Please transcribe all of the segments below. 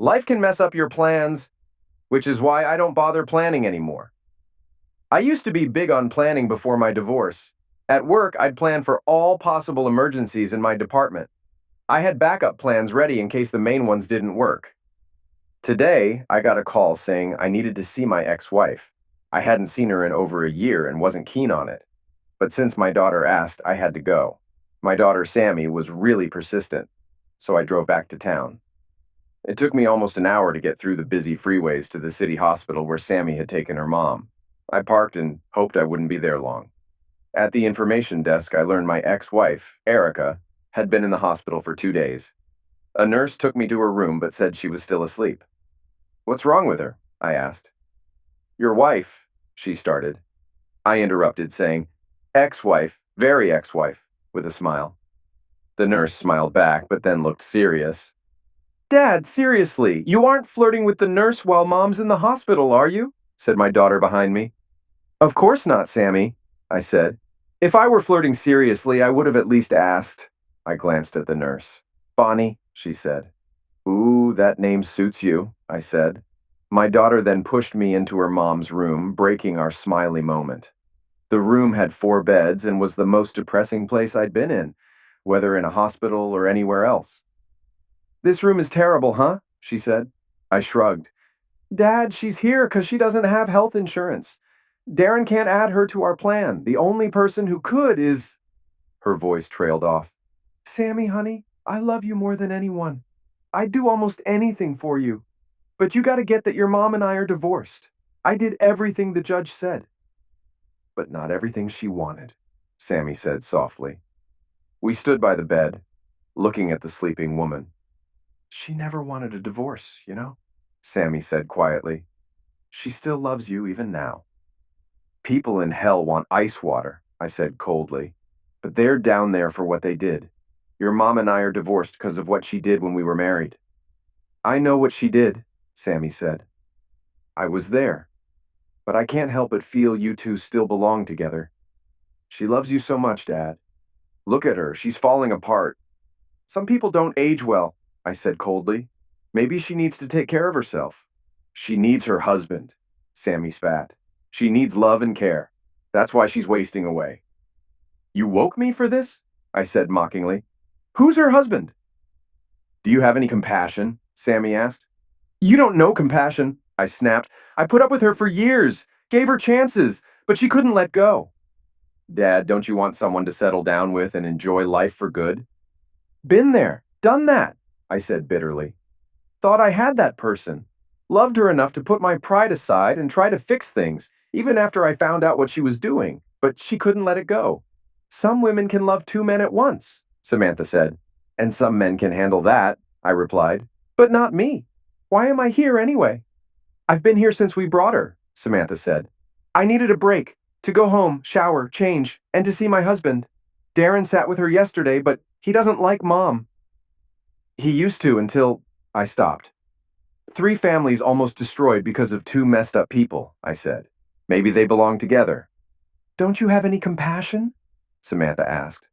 Life can mess up your plans, which is why I don't bother planning anymore. I used to be big on planning before my divorce. At work, I'd plan for all possible emergencies in my department. I had backup plans ready in case the main ones didn't work. Today, I got a call saying I needed to see my ex-wife. I hadn't seen her in over a year and wasn't keen on it. But since my daughter asked, I had to go. My daughter Sammy was really persistent, so I drove back to town. It took me almost an hour to get through the busy freeways to the city hospital where Sammy had taken her mom. I parked and hoped I wouldn't be there long. At the information desk, I learned my ex-wife, Erica, had been in the hospital for 2 days. A nurse took me to her room but said she was still asleep. "What's wrong with her?" I asked. "Your wife," she started. I interrupted, saying, "Ex-wife, very ex-wife," with a smile. The nurse smiled back, but then looked serious. "Dad, seriously, you aren't flirting with the nurse while Mom's in the hospital, are you?" said my daughter behind me. "Of course not, Sammy," I said. "If I were flirting seriously, I would have at least asked." I glanced at the nurse. "Bonnie," she said. "Ooh, that name suits you," I said. My daughter then pushed me into her mom's room, breaking our smiley moment. The room had 4 beds and was the most depressing place I'd been in, whether in a hospital or anywhere else. "This room is terrible, huh?" she said. I shrugged. "Dad, she's here 'cause she doesn't have health insurance. Darren can't add her to our plan. The only person who could is—" Her voice trailed off. "Sammy, honey, I love you more than anyone. I'd do almost anything for you. But you gotta get that your mom and I are divorced. I did everything the judge said." "But not everything she wanted," Sammy said softly. We stood by the bed, looking at the sleeping woman. "She never wanted a divorce, you know," Sammy said quietly. "She still loves you even now." "People in hell want ice water," I said coldly. "But they're down there for what they did. Your mom and I are divorced because of what she did when we were married." "I know what she did," Sammy said. "I was there. But I can't help but feel you two still belong together. She loves you so much, Dad. Look at her, she's falling apart." "Some people don't age well," I said coldly. "Maybe she needs to take care of herself." "She needs her husband," Sammy spat. "She needs love and care. That's why she's wasting away." "You woke me for this?" I said mockingly. "Who's her husband?" "Do you have any compassion?" Sammy asked. "You don't know compassion," I snapped. "I put up with her for years, gave her chances, but she couldn't let go." "Dad, don't you want someone to settle down with and enjoy life for good?" "Been there, done that," I said bitterly. "Thought I had that person. Loved her enough to put my pride aside and try to fix things, even after I found out what she was doing, but she couldn't let it go." "Some women can love 2 men at once," Samantha said. "And some men can handle that," I replied. "But not me. Why am I here anyway?" "I've been here since we brought her," Samantha said. "I needed a break, to go home, shower, change, and to see my husband. Darren sat with her yesterday, but he doesn't like Mom." "He used to until—" I stopped. "3 families almost destroyed because of 2 messed up people," I said. "Maybe they belong together." "Don't you have any compassion?" Samantha asked.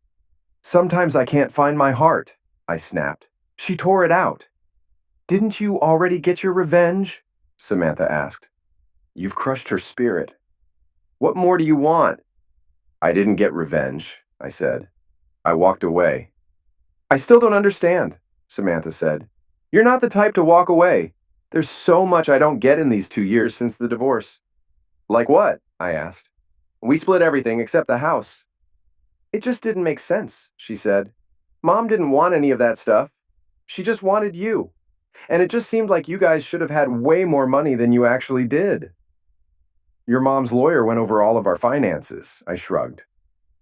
"Sometimes I can't find my heart," I snapped. "She tore it out." "Didn't you already get your revenge?" Samantha asked. "You've crushed her spirit. What more do you want?" "I didn't get revenge," I said. "I walked away." "I still don't understand," Samantha said. "You're not the type to walk away. There's so much I don't get in these 2 years since the divorce." "Like what?" I asked. "We split everything except the house." "It just didn't make sense," she said. "Mom didn't want any of that stuff. She just wanted you. And it just seemed like you guys should have had way more money than you actually did." "Your mom's lawyer went over all of our finances," I shrugged.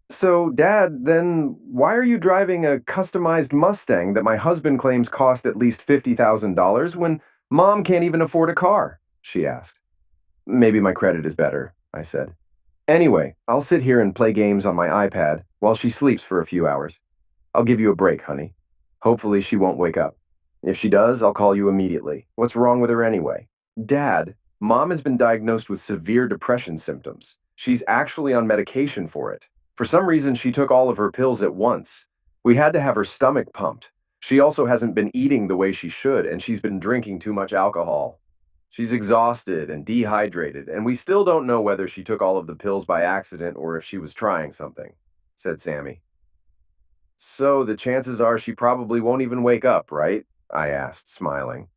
"So, Dad, then why are you driving a customized Mustang that my husband claims cost at least $50,000 when Mom can't even afford a car?" she asked. "Maybe my credit is better," I said. "Anyway, I'll sit here and play games on my iPad while she sleeps for a few hours. I'll give you a break, honey. Hopefully she won't wake up. If she does, I'll call you immediately. What's wrong with her anyway?" "Dad, Mom has been diagnosed with severe depression symptoms. She's actually on medication for it. For some reason, she took all of her pills at once. We had to have her stomach pumped. She also hasn't been eating the way she should, and she's been drinking too much alcohol. She's exhausted and dehydrated, and we still don't know whether she took all of the pills by accident or if she was trying something," said Sammy. "So the chances are she probably won't even wake up, right?" I asked, smiling.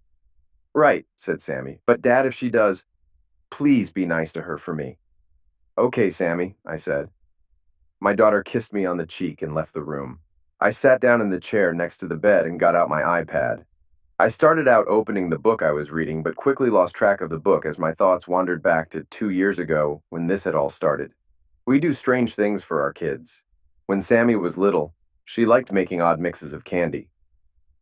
"Right," said Sammy. "But Dad, if she does, please be nice to her for me." "Okay, Sammy," I said. My daughter kissed me on the cheek and left the room. I sat down in the chair next to the bed and got out my iPad. I started out opening the book I was reading, but quickly lost track of the book as my thoughts wandered back to 2 years ago when this had all started. We do strange things for our kids. When Sammy was little, she liked making odd mixes of candy.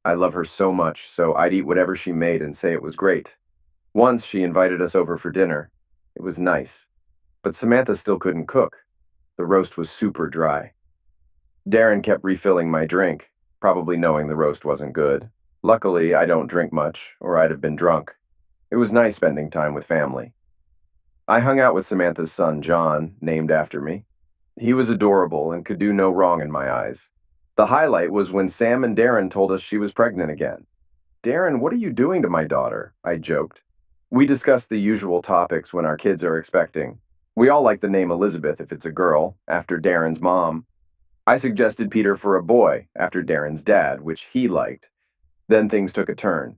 I love her so much, so I'd eat whatever she made and say it was great. Once she invited us over for dinner. It was nice. But Samantha still couldn't cook. The roast was super dry. Darren kept refilling my drink, probably knowing the roast wasn't good. Luckily, I don't drink much, or I'd have been drunk. It was nice spending time with family. I hung out with Samantha's son, John, named after me. He was adorable and could do no wrong in my eyes. The highlight was when Sam and Darren told us she was pregnant again. "Darren, what are you doing to my daughter?" I joked. We discussed the usual topics when our kids are expecting. We all like the name Elizabeth if it's a girl, after Darren's mom. I suggested Peter for a boy, after Darren's dad, which he liked. Then things took a turn.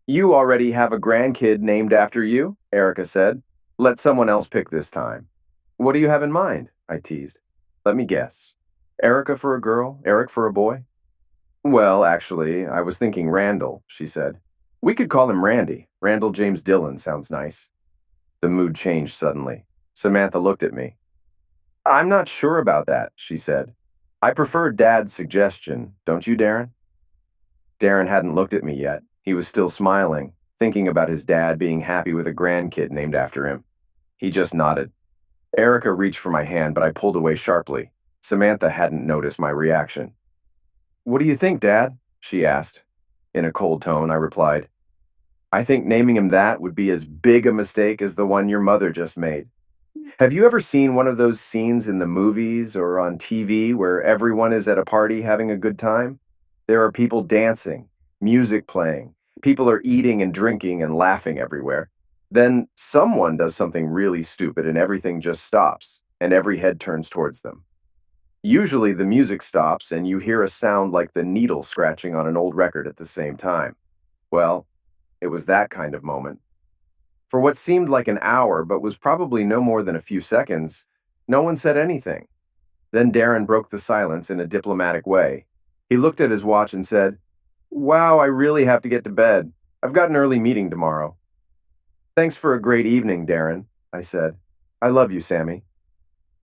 "You already have a grandkid named after you," Erica said. "Let someone else pick this time." "What do you have in mind?" I teased. "Let me guess. Erica for a girl, Eric for a boy?" "Well, actually, I was thinking Randall," she said. "We could call him Randy. Randall James Dillon sounds nice." The mood changed suddenly. Samantha looked at me. "I'm not sure about that," she said. "I prefer Dad's suggestion, don't you, Darren?" Darren hadn't looked at me yet. He was still smiling, thinking about his dad being happy with a grandkid named after him. He just nodded. Erica reached for my hand, but I pulled away sharply. Samantha hadn't noticed my reaction. "What do you think, Dad?" she asked. In a cold tone, I replied, "I think naming him that would be as big a mistake as the one your mother just made. Have you ever seen one of those scenes in the movies or on TV where everyone is at a party having a good time? There are people dancing, music playing, people are eating and drinking and laughing everywhere. Then someone does something really stupid and everything just stops, and every head turns towards them. Usually the music stops and you hear a sound like the needle scratching on an old record at the same time. Well, it was that kind of moment. For what seemed like an hour, but was probably no more than a few seconds, no one said anything. Then Darren broke the silence in a diplomatic way. He looked at his watch and said, "Wow, I really have to get to bed. I've got an early meeting tomorrow." "Thanks for a great evening, Darren," I said. "I love you, Sammy."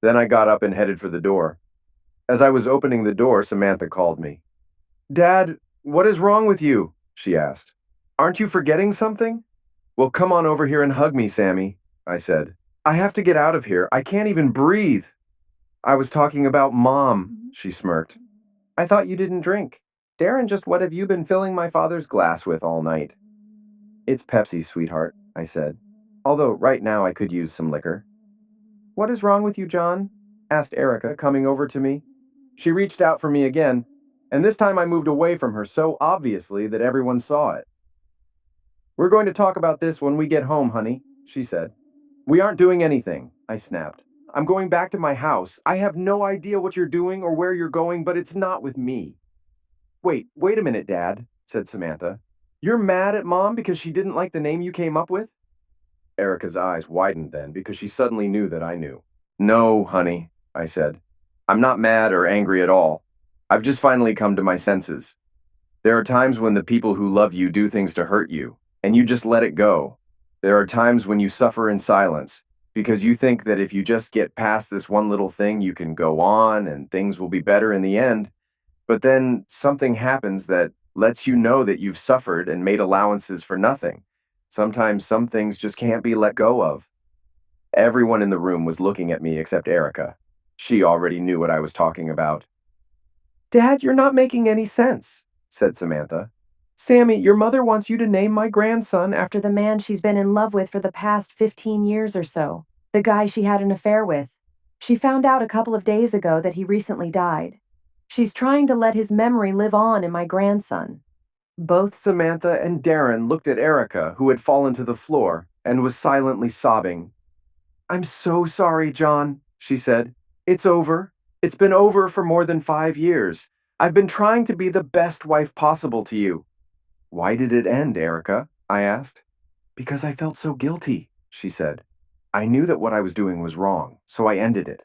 Then I got up and headed for the door. As I was opening the door, Samantha called me. "Dad, what is wrong with you?" she asked. "Aren't you forgetting something?" "Well, come on over here and hug me, Sammy," I said. "I have to get out of here. I can't even breathe." "I was talking about Mom," she smirked. "I thought you didn't drink. Darren, just what have you been filling my father's glass with all night?" "It's Pepsi, sweetheart," I said. "Although right now I could use some liquor." "What is wrong with you, John?" asked Erica, coming over to me. She reached out for me again, and this time I moved away from her so obviously that everyone saw it. "We're going to talk about this when we get home, honey," she said. "We aren't doing anything," I snapped. "I'm going back to my house. I have no idea what you're doing or where you're going, but it's not with me." Wait a minute, Dad," said Samantha. "You're mad at Mom because she didn't like the name you came up with?" Erica's eyes widened then because she suddenly knew that I knew. "No, honey," I said. "I'm not mad or angry at all. I've just finally come to my senses. There are times when the people who love you do things to hurt you, and you just let it go. There are times when you suffer in silence, because you think that if you just get past this one little thing, you can go on and things will be better in the end. But then something happens that lets you know that you've suffered and made allowances for nothing. Sometimes some things just can't be let go of." Everyone in the room was looking at me except Erica. She already knew what I was talking about. "Dad, you're not making any sense," said Samantha. "Sammy, your mother wants you to name my grandson after The man she's been in love with for the past 15 years or so, the guy she had an affair with. She found out a couple of days ago that he recently died." She's trying to let his memory live on in my grandson. Both Samantha and Darren looked at Erica, who had fallen to the floor and was silently sobbing. I'm so sorry, John, she said. It's over. It's been over for more than 5 years. I've been trying to be the best wife possible to you. Why did it end, Erica? I asked. Because I felt so guilty, she said. I knew that what I was doing was wrong, so I ended it.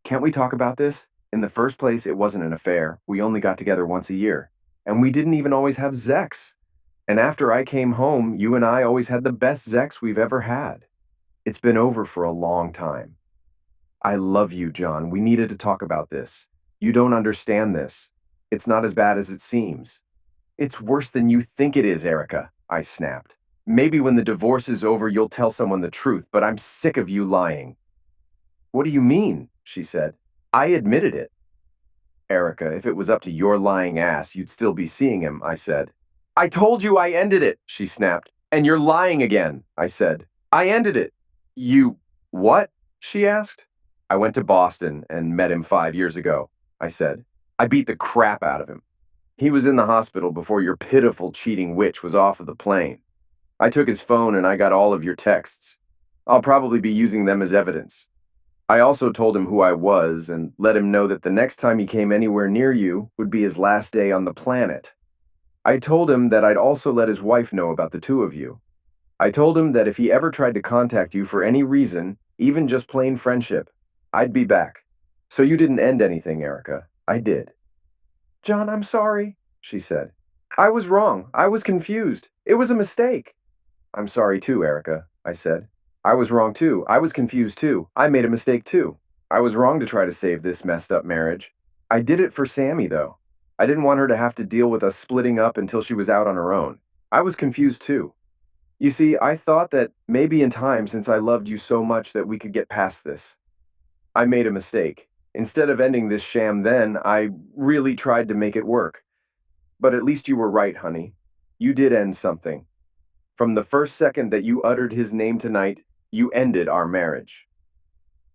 Can't we talk about this? In the first place, it wasn't an affair. We only got together once a year. And we didn't even always have sex. And after I came home, you and I always had the best sex we've ever had. It's been over for a long time. I love you, John. We needed to talk about this. You don't understand this. It's not as bad as it seems. It's worse than you think it is, Erica, I snapped. Maybe when the divorce is over, you'll tell someone the truth, but I'm sick of you lying. What do you mean? She said. I admitted it. Erica, if it was up to your lying ass, you'd still be seeing him, I said. I told you I ended it, she snapped. And you're lying again, I said. I ended it. You, what? She asked. I went to Boston and met him 5 years ago, I said. I beat the crap out of him. He was in the hospital before your pitiful cheating witch was off of the plane. I took his phone and I got all of your texts. I'll probably be using them as evidence. I also told him who I was and let him know that the next time he came anywhere near you would be his last day on the planet. I told him that I'd also let his wife know about the two of you. I told him that if he ever tried to contact you for any reason, even just plain friendship, I'd be back. So you didn't end anything, Erica. I did. John, I'm sorry, she said. I was wrong. I was confused. It was a mistake. I'm sorry too, Erica, I said. I was wrong too. I was confused too. I made a mistake too. I was wrong to try to save this messed up marriage. I did it for Sammy, though. I didn't want her to have to deal with us splitting up until she was out on her own. I was confused too. You see, I thought that maybe in time, since I loved you so much, that we could get past this. I made a mistake. Instead of ending this sham then, I really tried to make it work. But at least you were right, honey. You did end something. From the first second that you uttered his name tonight, you ended our marriage.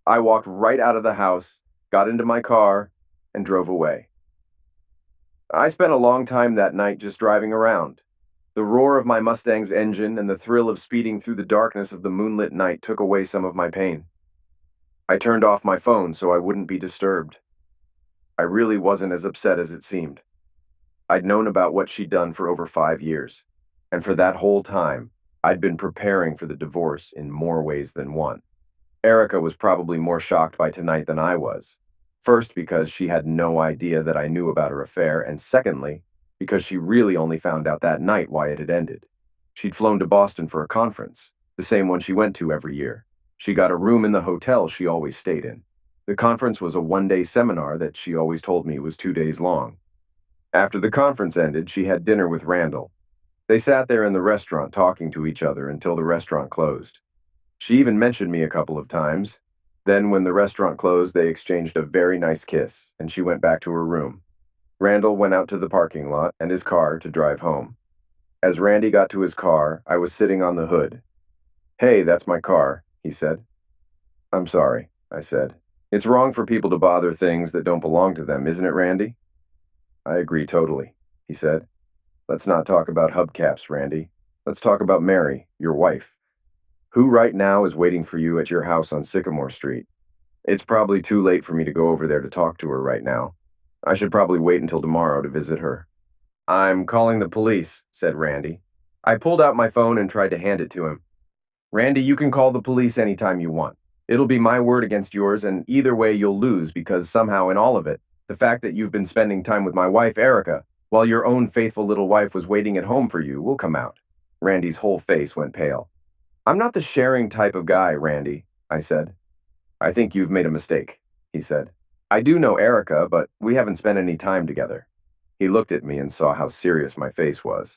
I walked right out of the house, got into my car, and drove away. I spent a long time that night just driving around. The roar of my Mustang's engine and the thrill of speeding through the darkness of the moonlit night took away some of my pain. I turned off my phone so I wouldn't be disturbed. I really wasn't as upset as it seemed. I'd known about what she'd done for over 5 years, and for that whole time, I'd been preparing for the divorce in more ways than one. Erica was probably more shocked by tonight than I was. First, because she had no idea that I knew about her affair, and secondly, because she really only found out that night why it had ended. She'd flown to Boston for a conference, the same one she went to every year. She got a room in the hotel she always stayed in. The conference was a one-day seminar that she always told me was 2 days long. After the conference ended, she had dinner with Randall. They sat there in the restaurant talking to each other until the restaurant closed. She even mentioned me a couple of times. Then, when the restaurant closed, they exchanged a very nice kiss, and she went back to her room. Randall went out to the parking lot and his car to drive home. As Randy got to his car, I was sitting on the hood. Hey, that's my car, he said. I'm sorry, I said. It's wrong for people to bother things that don't belong to them, isn't it, Randy? I agree totally, he said. Let's not talk about hubcaps, Randy. Let's talk about Mary, your wife. Who right now is waiting for you at your house on Sycamore Street? It's probably too late for me to go over there to talk to her right now. I should probably wait until tomorrow to visit her. I'm calling the police, said Randy. I pulled out my phone and tried to hand it to him. Randy, you can call the police anytime you want. It'll be my word against yours, and either way you'll lose because somehow in all of it, the fact that you've been spending time with my wife, Erica, while your own faithful little wife was waiting at home for you, will come out. Randy's whole face went pale. I'm not the sharing type of guy, Randy, I said. I think you've made a mistake, he said. I do know Erica, but we haven't spent any time together. He looked at me and saw how serious my face was.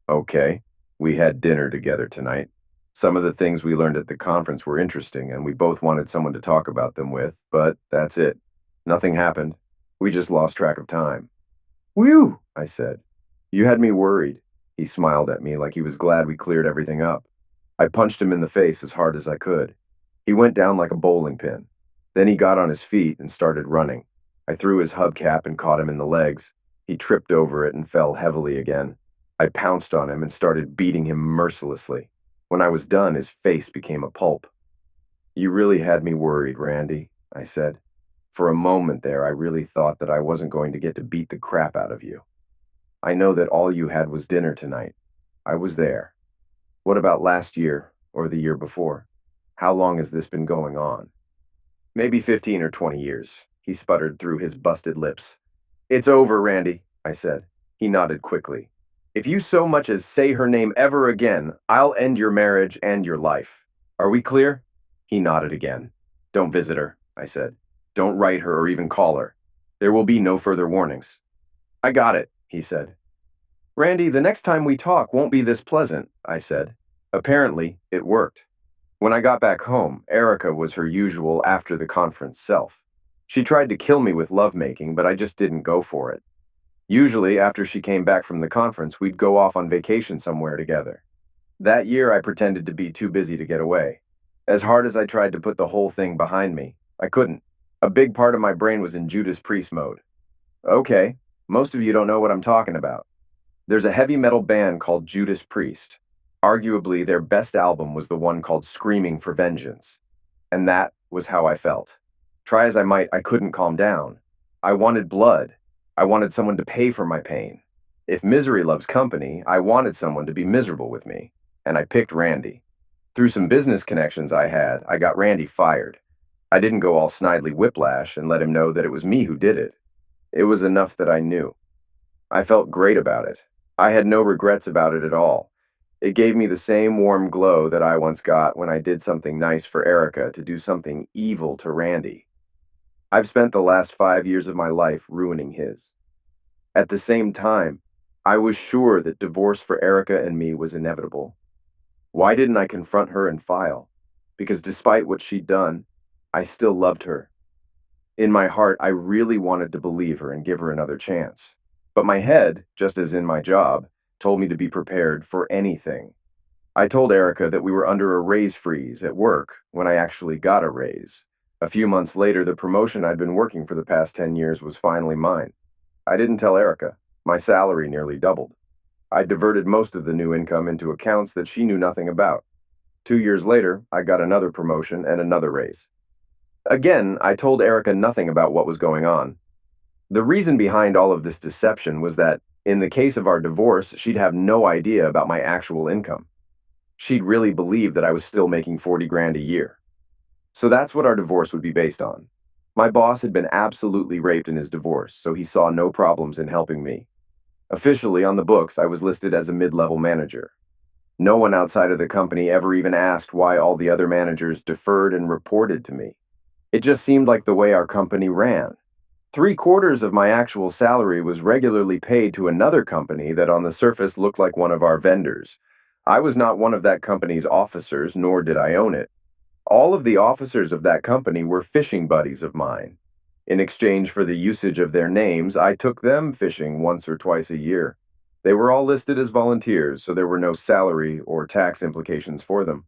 Okay, we had dinner together tonight. Some of the things we learned at the conference were interesting, and we both wanted someone to talk about them with, but that's it. Nothing happened. We just lost track of time. Whew, I said. You had me worried. He smiled at me like he was glad we cleared everything up. I punched him in the face as hard as I could. He went down like a bowling pin. Then he got on his feet and started running. I threw his hubcap and caught him in the legs. He tripped over it and fell heavily again. I pounced on him and started beating him mercilessly. When I was done, his face became a pulp. You really had me worried, Randy, I said. For a moment there, I really thought that I wasn't going to get to beat the crap out of you. I know that all you had was dinner tonight. I was there. What about last year, or the year before? How long has this been going on? Maybe 15 or 20 years, he sputtered through his busted lips. It's over, Randy, I said. He nodded quickly. If you so much as say her name ever again, I'll end your marriage and your life. Are we clear? He nodded again. Don't visit her, I said. Don't write her or even call her. There will be no further warnings. I got it, he said. Randy, the next time we talk won't be this pleasant, I said. Apparently, it worked. When I got back home, Erica was her usual after the conference self. She tried to kill me with lovemaking, but I just didn't go for it. Usually, after she came back from the conference, we'd go off on vacation somewhere together. That year, I pretended to be too busy to get away. As hard as I tried to put the whole thing behind me, I couldn't. A big part of my brain was in Judas Priest mode. Okay, most of you don't know what I'm talking about. There's a heavy metal band called Judas Priest. Arguably, their best album was the one called Screaming for Vengeance. And that was how I felt. Try as I might, I couldn't calm down. I wanted blood. I wanted someone to pay for my pain. If misery loves company, I wanted someone to be miserable with me. And I picked Randy. Through some business connections I had, I got Randy fired. I didn't go all snidely whiplash and let him know that it was me who did it. It was enough that I knew. I felt great about it. I had no regrets about it at all. It gave me the same warm glow that I once got when I did something nice for Erica to do something evil to Randy. I've spent the last 5 years of my life ruining his. At the same time, I was sure that divorce for Erica and me was inevitable. Why didn't I confront her and file? Because despite what she'd done, I still loved her. In my heart, I really wanted to believe her and give her another chance. But my head, just as in my job, told me to be prepared for anything. I told Erica that we were under a raise freeze at work when I actually got a raise. A few months later, the promotion I'd been working for the past 10 years was finally mine. I didn't tell Erica. My salary nearly doubled. I diverted most of the new income into accounts that she knew nothing about. 2 years later, I got another promotion and another raise. Again, I told Erica nothing about what was going on. The reason behind all of this deception was that, in the case of our divorce, she'd have no idea about my actual income. She'd really believe that I was still making 40 grand a year. So that's what our divorce would be based on. My boss had been absolutely raped in his divorce, so he saw no problems in helping me. Officially, on the books, I was listed as a mid-level manager. No one outside of the company ever even asked why all the other managers deferred and reported to me. It just seemed like the way our company ran. 3/4 of my actual salary was regularly paid to another company that on the surface looked like one of our vendors. I was not one of that company's officers, nor did I own it. All of the officers of that company were fishing buddies of mine. In exchange for the usage of their names, I took them fishing once or twice a year. They were all listed as volunteers, so there were no salary or tax implications for them.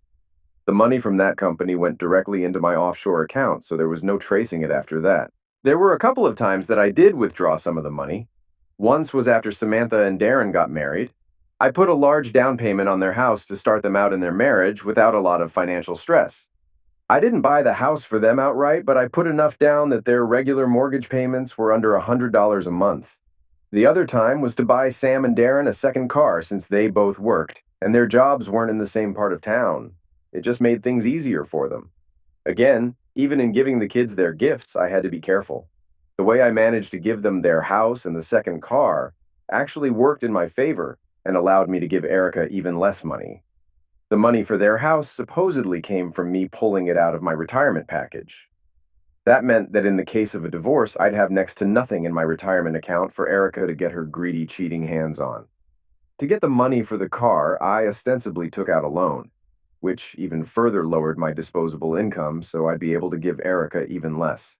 The money from that company went directly into my offshore account, so there was no tracing it after that. There were a couple of times that I did withdraw some of the money. Once was after Samantha and Darren got married. I put a large down payment on their house to start them out in their marriage without a lot of financial stress. I didn't buy the house for them outright, but I put enough down that their regular mortgage payments were under $100 a month. The other time was to buy Sam and Darren a second car since they both worked, and their jobs weren't in the same part of town. It just made things easier for them. Again, even in giving the kids their gifts, I had to be careful. The way I managed to give them their house and the second car actually worked in my favor and allowed me to give Erica even less money. The money for their house supposedly came from me pulling it out of my retirement package. That meant that in the case of a divorce, I'd have next to nothing in my retirement account for Erica to get her greedy, cheating hands on. To get the money for the car, I ostensibly took out a loan, which even further lowered my disposable income so I'd be able to give Erica even less.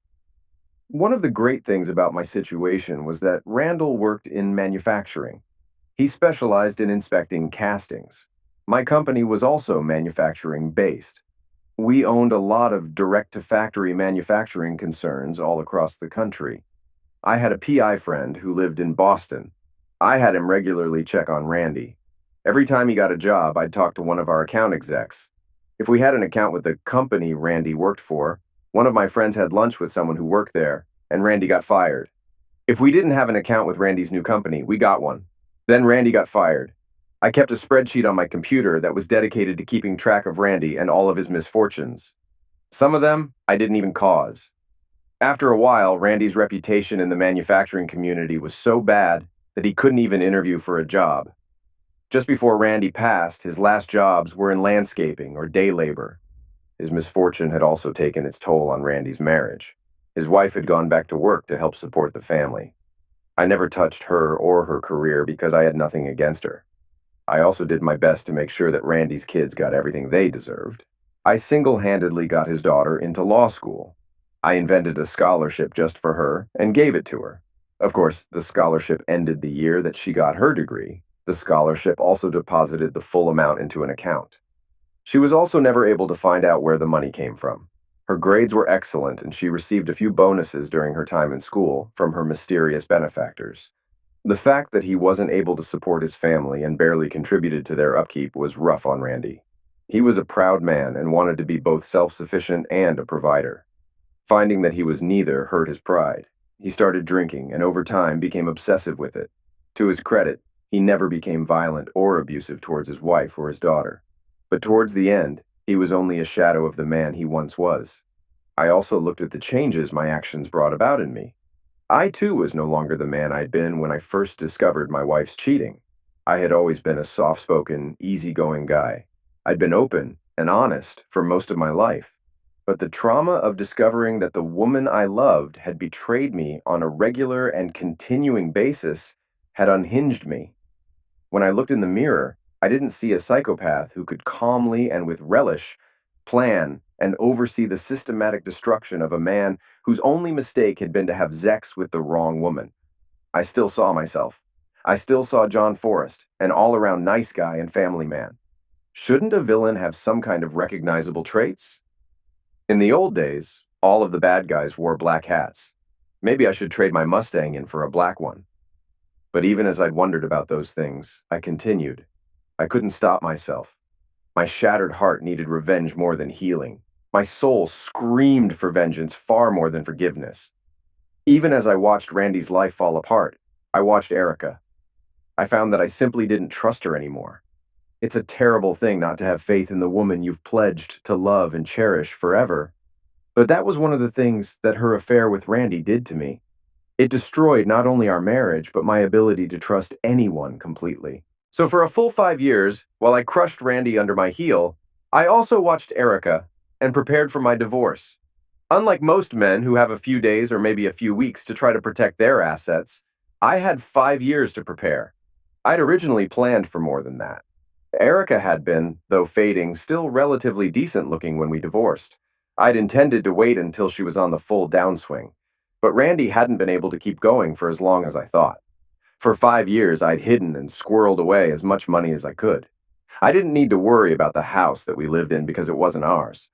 One of the great things about my situation was that Randall worked in manufacturing. He specialized in inspecting castings. My company was also manufacturing based. We owned a lot of direct-to-factory manufacturing concerns all across the country. I had a PI friend who lived in Boston. I had him regularly check on Randy. Every time he got a job, I'd talk to one of our account execs. If we had an account with the company Randy worked for, one of my friends had lunch with someone who worked there, and Randy got fired. If we didn't have an account with Randy's new company, we got one. Then Randy got fired. I kept a spreadsheet on my computer that was dedicated to keeping track of Randy and all of his misfortunes. Some of them I didn't even cause. After a while, Randy's reputation in the manufacturing community was so bad that he couldn't even interview for a job. Just before Randy passed, his last jobs were in landscaping or day labor. His misfortune had also taken its toll on Randy's marriage. His wife had gone back to work to help support the family. I never touched her or her career because I had nothing against her. I also did my best to make sure that Randy's kids got everything they deserved. I single-handedly got his daughter into law school. I invented a scholarship just for her and gave it to her. Of course, the scholarship ended the year that she got her degree. The scholarship also deposited the full amount into an account. She was also never able to find out where the money came from. Her grades were excellent, and she received a few bonuses during her time in school from her mysterious benefactors. The fact that he wasn't able to support his family and barely contributed to their upkeep was rough on Randy. He was a proud man and wanted to be both self-sufficient and a provider. Finding that he was neither hurt his pride. He started drinking and over time became obsessive with it. To his credit, he never became violent or abusive towards his wife or his daughter. But towards the end, he was only a shadow of the man he once was. I also looked at the changes my actions brought about in me. I too was no longer the man I'd been when I first discovered my wife's cheating. I had always been a soft-spoken, easygoing guy. I'd been open and honest for most of my life. But the trauma of discovering that the woman I loved had betrayed me on a regular and continuing basis had unhinged me. When I looked in the mirror, I didn't see a psychopath who could calmly and with relish plan and oversee the systematic destruction of a man whose only mistake had been to have sex with the wrong woman. I still saw myself. I still saw John Forrest, an all-around nice guy and family man. Shouldn't a villain have some kind of recognizable traits? In the old days, all of the bad guys wore black hats. Maybe I should trade my Mustang in for a black one. But even as I'd wondered about those things, I continued. I couldn't stop myself. My shattered heart needed revenge more than healing. My soul screamed for vengeance far more than forgiveness. Even as I watched Randy's life fall apart, I watched Erica. I found that I simply didn't trust her anymore. It's a terrible thing not to have faith in the woman you've pledged to love and cherish forever. But that was one of the things that her affair with Randy did to me. It destroyed not only our marriage, but my ability to trust anyone completely. So for a full 5 years, while I crushed Randy under my heel, I also watched Erica and prepared for my divorce. Unlike most men who have a few days or maybe a few weeks to try to protect their assets, I had 5 years to prepare. I'd originally planned for more than that. Erica had been, though fading, still relatively decent looking when we divorced. I'd intended to wait until she was on the full downswing, but Randy hadn't been able to keep going for as long as I thought. For 5 years, I'd hidden and squirreled away as much money as I could. I didn't need to worry about the house that we lived in because it wasn't ours.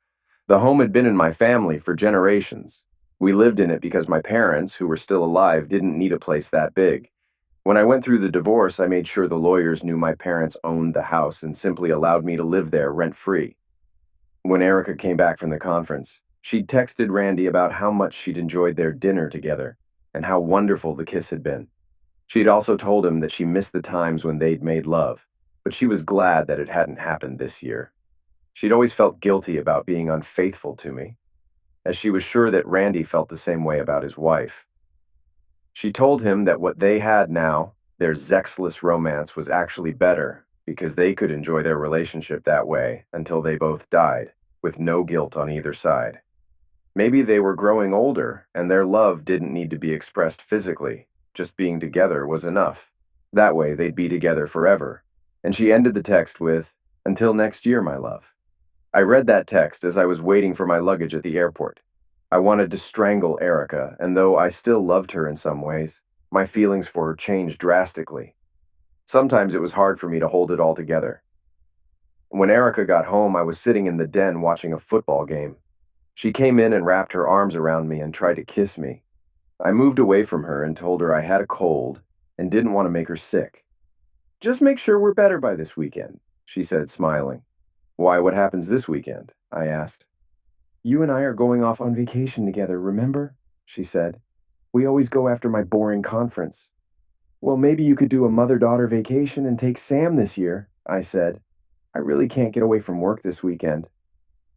The home had been in my family for generations. We lived in it because my parents, who were still alive, didn't need a place that big. When I went through the divorce, I made sure the lawyers knew my parents owned the house and simply allowed me to live there rent-free. When Erica came back from the conference, she'd texted Randy about how much she'd enjoyed their dinner together and how wonderful the kiss had been. She'd also told him that she missed the times when they'd made love, but she was glad that it hadn't happened this year. She'd always felt guilty about being unfaithful to me, as she was sure that Randy felt the same way about his wife. She told him that what they had now, their sexless romance, was actually better because they could enjoy their relationship that way until they both died, with no guilt on either side. Maybe they were growing older, and their love didn't need to be expressed physically. Just being together was enough. That way, they'd be together forever. And she ended the text with, "Until next year, my love." I read that text as I was waiting for my luggage at the airport. I wanted to strangle Erica, and though I still loved her in some ways, my feelings for her changed drastically. Sometimes it was hard for me to hold it all together. When Erica got home, I was sitting in the den watching a football game. She came in and wrapped her arms around me and tried to kiss me. I moved away from her and told her I had a cold and didn't want to make her sick. Just make sure we're better by this weekend, she said, smiling. Why, what happens this weekend? I asked. You and I are going off on vacation together, remember? She said. We always go after my boring conference. Well, maybe you could do a mother-daughter vacation and take Sam this year, I said. I really can't get away from work this weekend.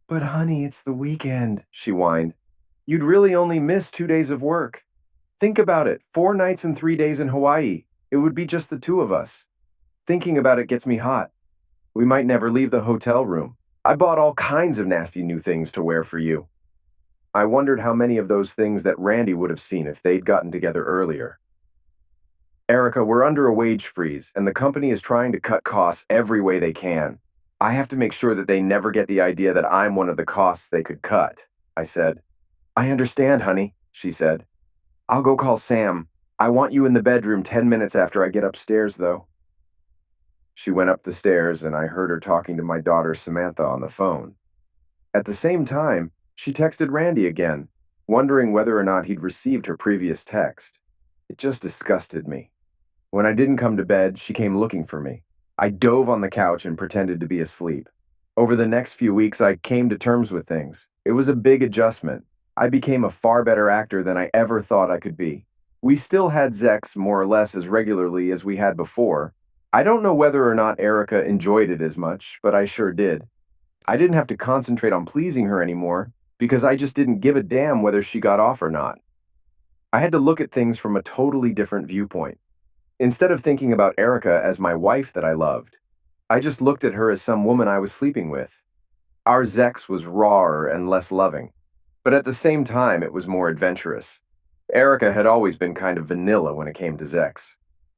But honey, it's the weekend, she whined. You'd really only miss 2 days of work. Think about it, 4 nights and 3 days in Hawaii. It would be just the two of us. Thinking about it gets me hot. We might never leave the hotel room. I bought all kinds of nasty new things to wear for you. I wondered how many of those things that Randy would have seen if they'd gotten together earlier. Erica, we're under a wage freeze, and the company is trying to cut costs every way they can. I have to make sure that they never get the idea that I'm one of the costs they could cut, I said. I understand, honey, she said. I'll go call Sam. I want you in the bedroom 10 minutes after I get upstairs, though. She went up the stairs, and I heard her talking to my daughter Samantha on the phone. At the same time, she texted Randy again, wondering whether or not he'd received her previous text. It just disgusted me. When I didn't come to bed, she came looking for me. I dove on the couch and pretended to be asleep. Over the next few weeks, I came to terms with things. It was a big adjustment. I became a far better actor than I ever thought I could be. We still had sex more or less as regularly as we had before. I don't know whether or not Erica enjoyed it as much, but I sure did. I didn't have to concentrate on pleasing her anymore because I just didn't give a damn whether she got off or not. I had to look at things from a totally different viewpoint. Instead of thinking about Erica as my wife that I loved, I just looked at her as some woman I was sleeping with. Our sex was rawer and less loving, but at the same time it was more adventurous. Erica had always been kind of vanilla when it came to sex.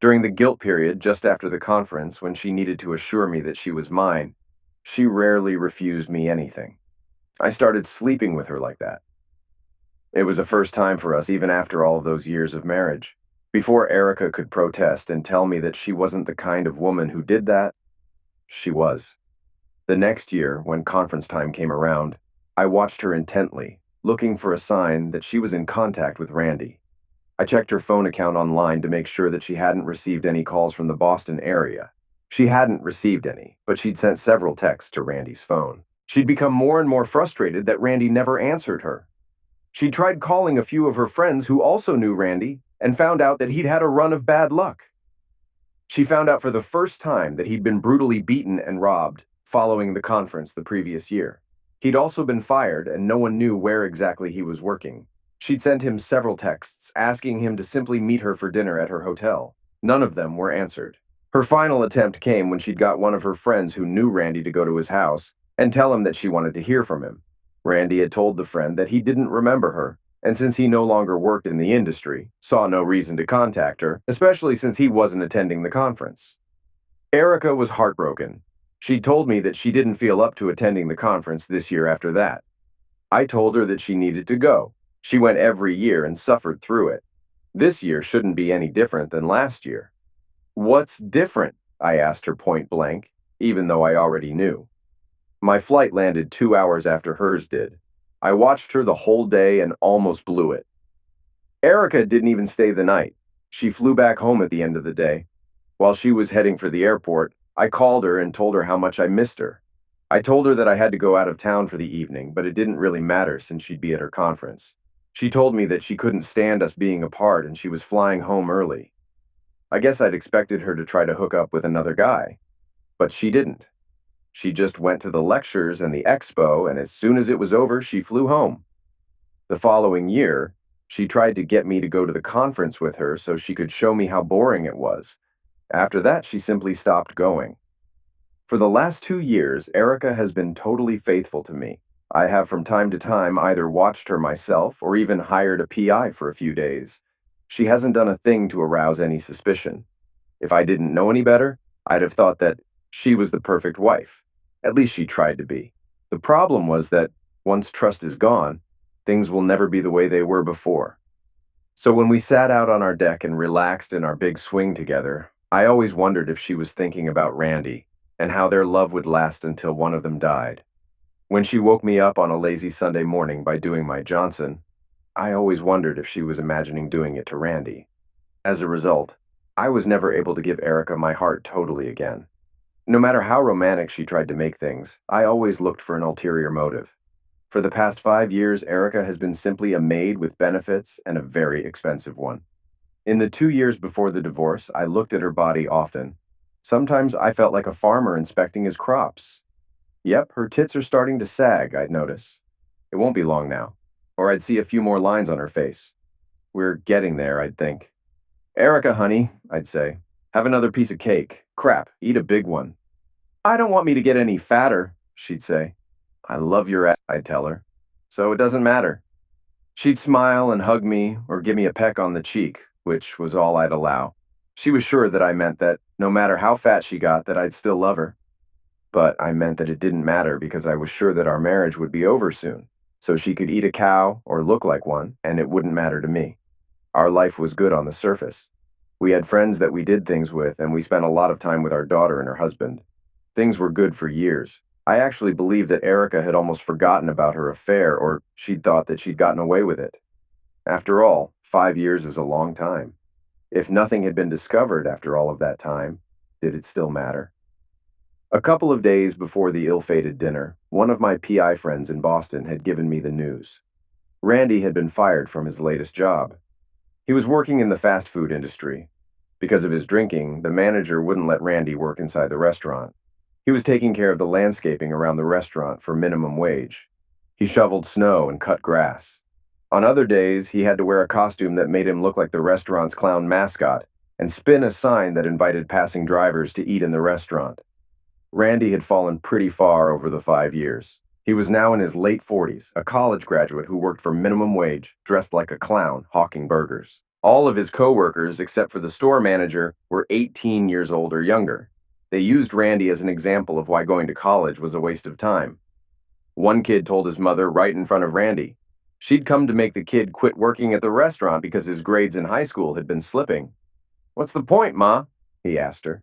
During the guilt period just after the conference when she needed to assure me that she was mine, she rarely refused me anything. I started sleeping with her like that. It was a first time for us even after all of those years of marriage. Before Erica could protest and tell me that she wasn't the kind of woman who did that, she was. The next year, when conference time came around, I watched her intently, looking for a sign that she was in contact with Randy. I checked her phone account online to make sure that she hadn't received any calls from the Boston area. She hadn't received any, but she'd sent several texts to Randy's phone. She'd become more and more frustrated that Randy never answered her. She tried calling a few of her friends who also knew Randy and found out that he'd had a run of bad luck. She found out for the first time that he'd been brutally beaten and robbed following the conference the previous year. He'd also been fired and no one knew where exactly he was working. She'd sent him several texts asking him to simply meet her for dinner at her hotel. None of them were answered. Her final attempt came when she'd got one of her friends who knew Randy to go to his house and tell him that she wanted to hear from him. Randy had told the friend that he didn't remember her, and since he no longer worked in the industry, saw no reason to contact her, especially since he wasn't attending the conference. Erica was heartbroken. She told me that she didn't feel up to attending the conference this year after that. I told her that she needed to go. She went every year and suffered through it. This year shouldn't be any different than last year. What's different? I asked her point blank, even though I already knew. My flight landed 2 hours after hers did. I watched her the whole day and almost blew it. Erica didn't even stay the night. She flew back home at the end of the day. While she was heading for the airport, I called her and told her how much I missed her. I told her that I had to go out of town for the evening, but it didn't really matter since she'd be at her conference. She told me that she couldn't stand us being apart and she was flying home early. I guess I'd expected her to try to hook up with another guy, but she didn't. She just went to the lectures and the expo, and as soon as it was over, she flew home. The following year, she tried to get me to go to the conference with her so she could show me how boring it was. After that, she simply stopped going. For the last 2 years, Erica has been totally faithful to me. I have from time to time either watched her myself or even hired a PI for a few days. She hasn't done a thing to arouse any suspicion. If I didn't know any better, I'd have thought that she was the perfect wife. At least she tried to be. The problem was that once trust is gone, things will never be the way they were before. So when we sat out on our deck and relaxed in our big swing together, I always wondered if she was thinking about Randy and how their love would last until one of them died. When she woke me up on a lazy Sunday morning by doing my Johnson, I always wondered if she was imagining doing it to Randy. As a result, I was never able to give Erica my heart totally again. No matter how romantic she tried to make things, I always looked for an ulterior motive. For the past 5 years, Erica has been simply a maid with benefits and a very expensive one. In the 2 years before the divorce, I looked at her body often. Sometimes I felt like a farmer inspecting his crops. Yep, her tits are starting to sag, I'd notice. It won't be long now. Or I'd see a few more lines on her face. We're getting there, I'd think. Erica, honey, I'd say. Have another piece of cake. Crap, eat a big one. I don't want me to get any fatter, she'd say. I love your ass, I'd tell her. So it doesn't matter. She'd smile and hug me or give me a peck on the cheek, which was all I'd allow. She was sure that I meant that, no matter how fat she got, that I'd still love her. But I meant that it didn't matter because I was sure that our marriage would be over soon, so she could eat a cow or look like one, and it wouldn't matter to me. Our life was good on the surface. We had friends that we did things with, and we spent a lot of time with our daughter and her husband. Things were good for years. I actually believed that Erica had almost forgotten about her affair, or she'd thought that she'd gotten away with it. After all, 5 years is a long time. If nothing had been discovered after all of that time, did it still matter? A couple of days before the ill-fated dinner, one of my PI friends in Boston had given me the news. Randy had been fired from his latest job. He was working in the fast food industry. Because of his drinking, the manager wouldn't let Randy work inside the restaurant. He was taking care of the landscaping around the restaurant for minimum wage. He shoveled snow and cut grass. On other days, he had to wear a costume that made him look like the restaurant's clown mascot and spin a sign that invited passing drivers to eat in the restaurant. Randy had fallen pretty far over the 5 years. He was now in his late 40s, a college graduate who worked for minimum wage, dressed like a clown, hawking burgers. All of his coworkers, except for the store manager, were 18 years old or younger. They used Randy as an example of why going to college was a waste of time. One kid told his mother right in front of Randy. She'd come to make the kid quit working at the restaurant because his grades in high school had been slipping. "What's the point, Ma?" he asked her.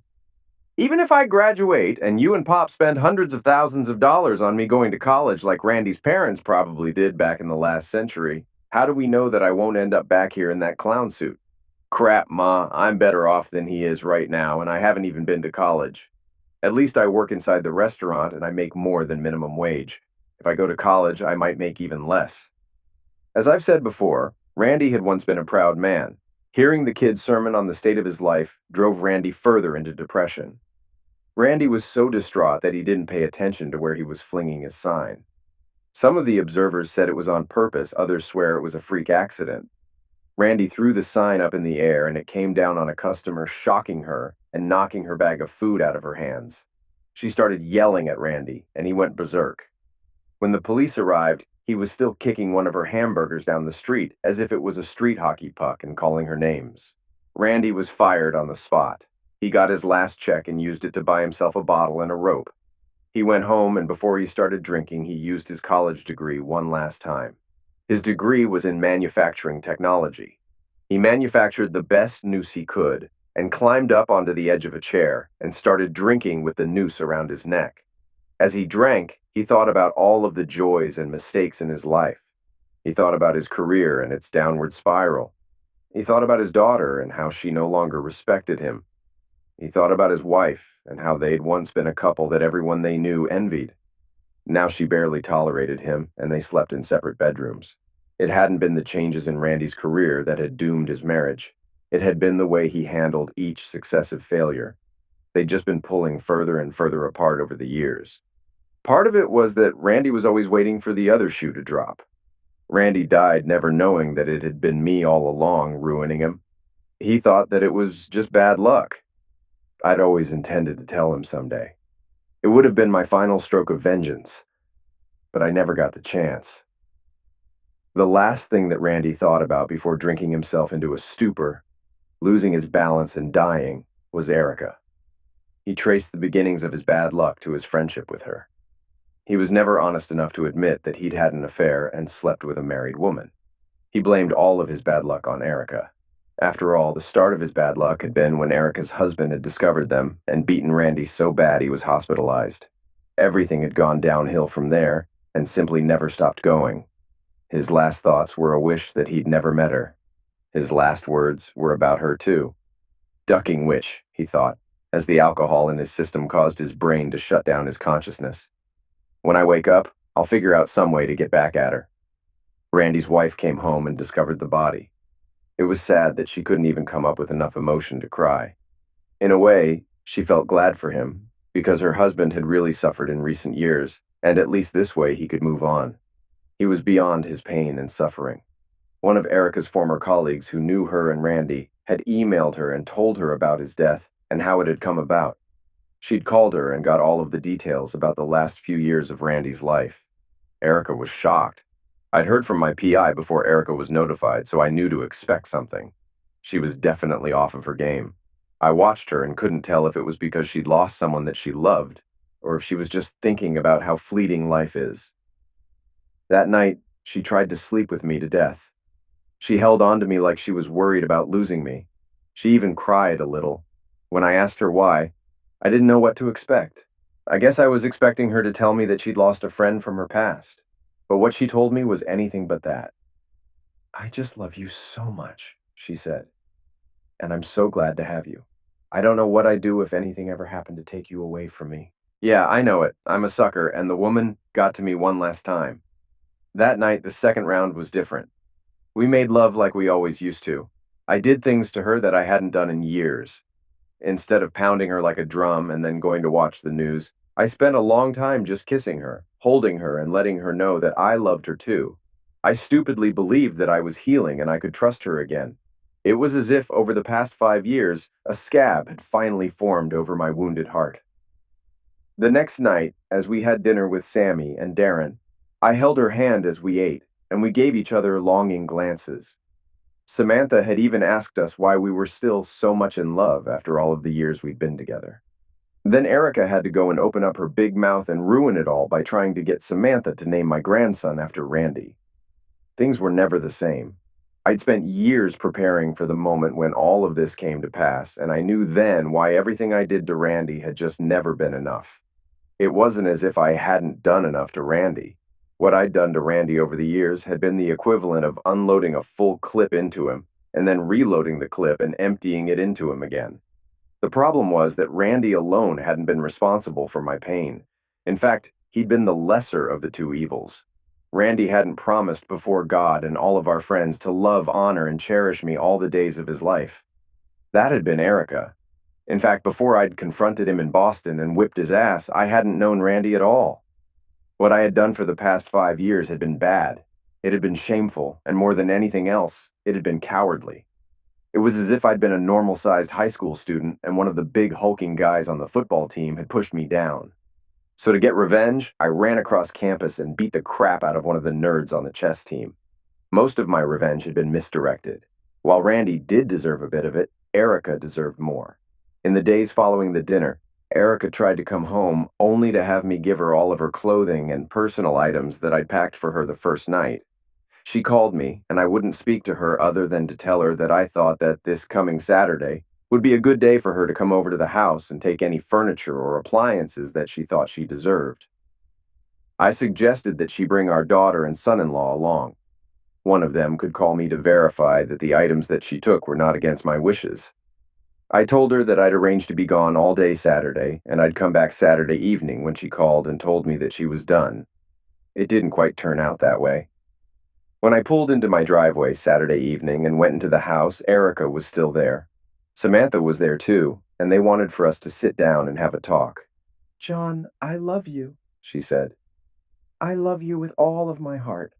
"Even if I graduate and you and Pop spend hundreds of thousands of dollars on me going to college like Randy's parents probably did back in the last century, how do we know that I won't end up back here in that clown suit?" "Crap, Ma, I'm better off than he is right now, and I haven't even been to college. At least I work inside the restaurant and I make more than minimum wage. If I go to college, I might make even less." As I've said before, Randy had once been a proud man. Hearing the kid's sermon on the state of his life drove Randy further into depression. Randy was so distraught that he didn't pay attention to where he was flinging his sign. Some of the observers said it was on purpose, others swear it was a freak accident. Randy threw the sign up in the air and it came down on a customer, shocking her and knocking her bag of food out of her hands. She started yelling at Randy, and he went berserk. When the police arrived, he was still kicking one of her hamburgers down the street as if it was a street hockey puck and calling her names. Randy was fired on the spot. He got his last check and used it to buy himself a bottle and a rope. He went home, and before he started drinking, he used his college degree one last time. His degree was in manufacturing technology. He manufactured the best noose he could, and climbed up onto the edge of a chair and started drinking with the noose around his neck. As he drank, he thought about all of the joys and mistakes in his life. He thought about his career and its downward spiral. He thought about his daughter and how she no longer respected him. He thought about his wife and how they'd once been a couple that everyone they knew envied. Now she barely tolerated him, and they slept in separate bedrooms. It hadn't been the changes in Randy's career that had doomed his marriage. It had been the way he handled each successive failure. They'd just been pulling further and further apart over the years. Part of it was that Randy was always waiting for the other shoe to drop. Randy died never knowing that it had been me all along ruining him. He thought that it was just bad luck. I'd always intended to tell him someday. It would have been my final stroke of vengeance, but I never got the chance. The last thing that Randy thought about before drinking himself into a stupor, losing his balance and dying, was Erica. He traced the beginnings of his bad luck to his friendship with her. He was never honest enough to admit that he'd had an affair and slept with a married woman. He blamed all of his bad luck on Erica. After all, the start of his bad luck had been when Erica's husband had discovered them and beaten Randy so bad he was hospitalized. Everything had gone downhill from there and simply never stopped going. His last thoughts were a wish that he'd never met her. His last words were about her, too. Ducking which, he thought, as the alcohol in his system caused his brain to shut down his consciousness. When I wake up, I'll figure out some way to get back at her. Randy's wife came home and discovered the body. It was sad that she couldn't even come up with enough emotion to cry. In a way, she felt glad for him, because her husband had really suffered in recent years, and at least this way he could move on. He was beyond his pain and suffering. One of Erica's former colleagues who knew her and Randy had emailed her and told her about his death and how it had come about. She'd called her and got all of the details about the last few years of Randy's life. Erica was shocked. I'd heard from my PI before Erica was notified, so I knew to expect something. She was definitely off of her game. I watched her and couldn't tell if it was because she'd lost someone that she loved, or if she was just thinking about how fleeting life is. That night, she tried to sleep with me to death. She held on to me like she was worried about losing me. She even cried a little. When I asked her why, I didn't know what to expect. I guess I was expecting her to tell me that she'd lost a friend from her past. But what she told me was anything but that. "I just love you so much," she said, "and I'm so glad to have you. I don't know what I'd do if anything ever happened to take you away from me." Yeah, I know it. I'm a sucker, and the woman got to me one last time. That night, the second round was different. We made love like we always used to. I did things to her that I hadn't done in years. Instead of pounding her like a drum and then going to watch the news, I spent a long time just kissing her, holding her, and letting her know that I loved her too. I stupidly believed that I was healing and I could trust her again. It was as if, over the past 5 years, a scab had finally formed over my wounded heart. The next night, as we had dinner with Sammy and Darren, I held her hand as we ate, and we gave each other longing glances. Samantha had even asked us why we were still so much in love after all of the years we'd been together. Then Erica had to go and open up her big mouth and ruin it all by trying to get Samantha to name my grandson after Randy. Things were never the same. I'd spent years preparing for the moment when all of this came to pass, and I knew then why everything I did to Randy had just never been enough. It wasn't as if I hadn't done enough to Randy. What I'd done to Randy over the years had been the equivalent of unloading a full clip into him, and then reloading the clip and emptying it into him again. The problem was that Randy alone hadn't been responsible for my pain. In fact, he'd been the lesser of the two evils. Randy hadn't promised before God and all of our friends to love, honor, and cherish me all the days of his life. That had been Erica. In fact, before I'd confronted him in Boston and whipped his ass, I hadn't known Randy at all. What I had done for the past 5 years had been bad. It had been shameful, and more than anything else, it had been cowardly. It was as if I'd been a normal-sized high school student and one of the big hulking guys on the football team had pushed me down. So to get revenge, I ran across campus and beat the crap out of one of the nerds on the chess team. Most of my revenge had been misdirected. While Randy did deserve a bit of it, Erica deserved more. In the days following the dinner, Erica tried to come home only to have me give her all of her clothing and personal items that I'd packed for her the first night. She called me, and I wouldn't speak to her other than to tell her that I thought that this coming Saturday would be a good day for her to come over to the house and take any furniture or appliances that she thought she deserved. I suggested that she bring our daughter and son-in-law along. One of them could call me to verify that the items that she took were not against my wishes. I told her that I'd arranged to be gone all day Saturday, and I'd come back Saturday evening when she called and told me that she was done. It didn't quite turn out that way. When I pulled into my driveway Saturday evening and went into the house, Erica was still there. Samantha was there too, and they wanted for us to sit down and have a talk. "John, I love you," she said. "I love you with all of my heart.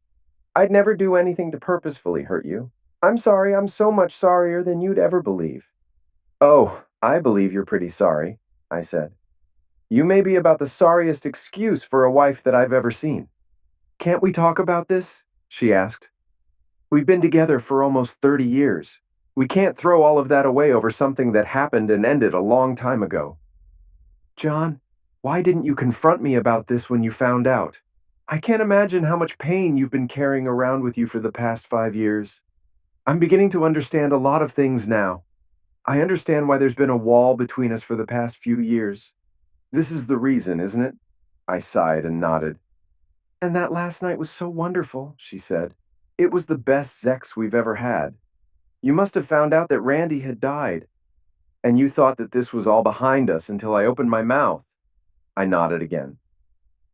I'd never do anything to purposefully hurt you. I'm sorry, I'm so much sorrier than you'd ever believe." "Oh, I believe you're pretty sorry," I said. "You may be about the sorriest excuse for a wife that I've ever seen." "Can't we talk about this?" she asked. "We've been together for almost 30 years. We can't throw all of that away over something that happened and ended a long time ago." "John, why didn't you confront me about this when you found out? I can't imagine how much pain you've been carrying around with you for the past 5 years. I'm beginning to understand a lot of things now. I understand why there's been a wall between us for the past few years. This is the reason, isn't it?" I sighed and nodded. "And that last night was so wonderful," she said. It was the best sex we've ever had. You must have found out that Randy had died, and you thought that this was all behind us until I opened my mouth. I nodded again.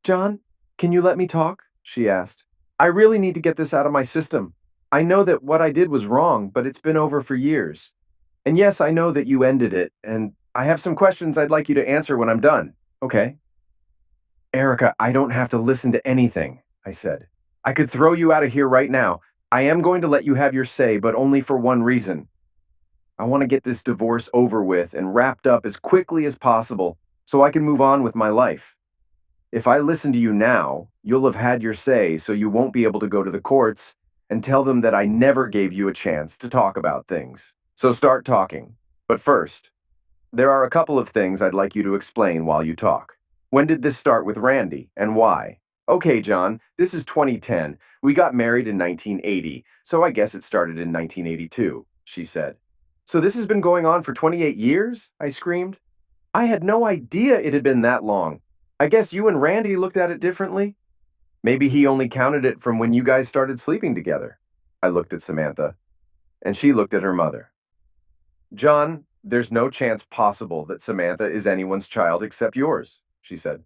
John, can you let me talk? She asked. I really need to get this out of my system. I know that what I did was wrong, but it's been over for years. And yes, I know that you ended it, and I have some questions I'd like you to answer when I'm done. Okay? Erica, I don't have to listen to anything, I said. I could throw you out of here right now. I am going to let you have your say, but only for one reason. I want to get this divorce over with and wrapped up as quickly as possible so I can move on with my life. If I listen to you now, you'll have had your say, so you won't be able to go to the courts and tell them that I never gave you a chance to talk about things. So start talking. But first, there are a couple of things I'd like you to explain while you talk. When did this start with Randy, and why? Okay, John, this is 2010. We got married in 1980, so I guess it started in 1982, she said. So this has been going on for 28 years? I screamed. I had no idea it had been that long. I guess you and Randy looked at it differently. Maybe he only counted it from when you guys started sleeping together. I looked at Samantha, and she looked at her mother. John, there's no chance possible that Samantha is anyone's child except yours, she said.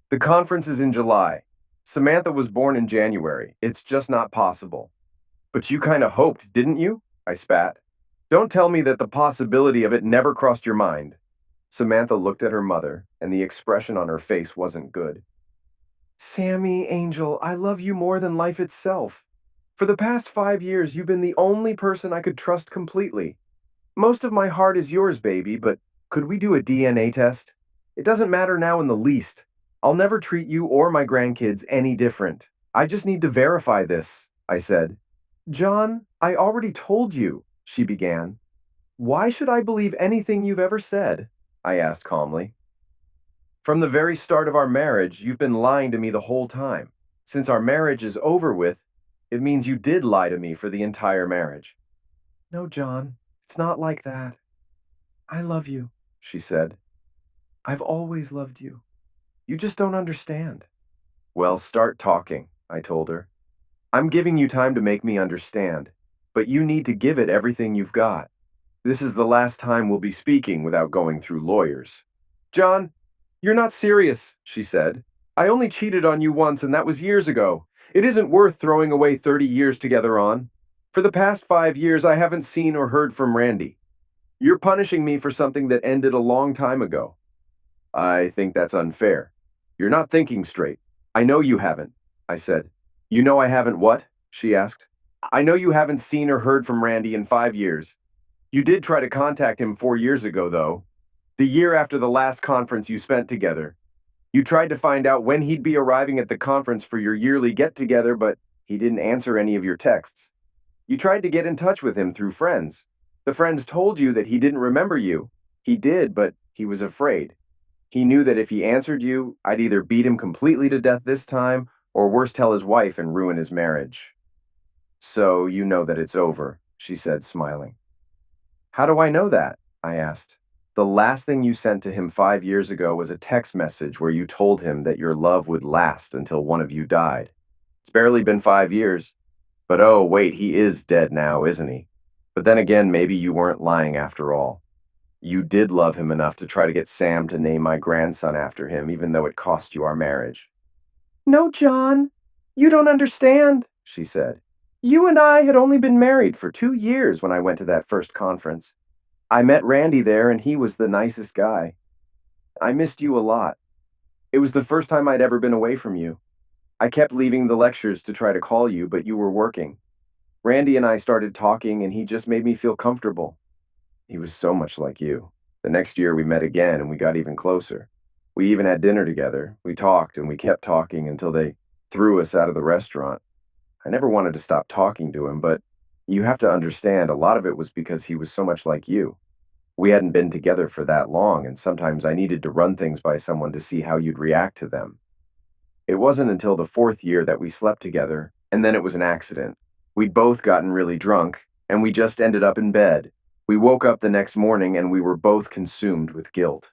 The conference is in July. Samantha was born in January. It's just not possible. But you kind of hoped, didn't you? I spat. Don't tell me that the possibility of it never crossed your mind. Samantha looked at her mother, and the expression on her face wasn't good. Sammy, Angel, I love you more than life itself. For the past 5 years, you've been the only person I could trust completely. Most of my heart is yours, baby, but could we do a DNA test? It doesn't matter now in the least. I'll never treat you or my grandkids any different. I just need to verify this, I said. John, I already told you, she began. Why should I believe anything you've ever said? I asked calmly. From the very start of our marriage, you've been lying to me the whole time. Since our marriage is over with, it means you did lie to me for the entire marriage. No, John, it's not like that. I love you, she said. I've always loved you. You just don't understand. Well, start talking, I told her. I'm giving you time to make me understand, but you need to give it everything you've got. This is the last time we'll be speaking without going through lawyers. John, you're not serious, she said. I only cheated on you once, and that was years ago. It isn't worth throwing away 30 years together on. For the past 5 years, I haven't seen or heard from Randy. You're punishing me for something that ended a long time ago. I think that's unfair. You're not thinking straight. I know you haven't, I said. You know I haven't what? She asked. I know you haven't seen or heard from Randy in 5 years. You did try to contact him 4 years ago, though. The year after the last conference you spent together. You tried to find out when he'd be arriving at the conference for your yearly get-together, but he didn't answer any of your texts. You tried to get in touch with him through friends. The friends told you that he didn't remember you. He did, but he was afraid. He knew that if he answered you, I'd either beat him completely to death this time, or worse, tell his wife and ruin his marriage. So you know that it's over, she said, smiling. How do I know that? I asked. The last thing you sent to him 5 years ago was a text message where you told him that your love would last until one of you died. It's barely been 5 years. But oh, wait, he is dead now, isn't he? But then again, maybe you weren't lying after all. You did love him enough to try to get Sam to name my grandson after him, even though it cost you our marriage. No, John, you don't understand, she said. You and I had only been married for 2 years when I went to that first conference. I met Randy there, and he was the nicest guy. I missed you a lot. It was the first time I'd ever been away from you. I kept leaving the lectures to try to call you, but you were working. Randy and I started talking, and he just made me feel comfortable. He was so much like you. The next year we met again, and we got even closer. We even had dinner together. We talked, and we kept talking until they threw us out of the restaurant. I never wanted to stop talking to him, but you have to understand, a lot of it was because he was so much like you. We hadn't been together for that long, and sometimes I needed to run things by someone to see how you'd react to them. It wasn't until the 4th year that we slept together, and then it was an accident. We'd both gotten really drunk, and we just ended up in bed. We woke up the next morning, and we were both consumed with guilt.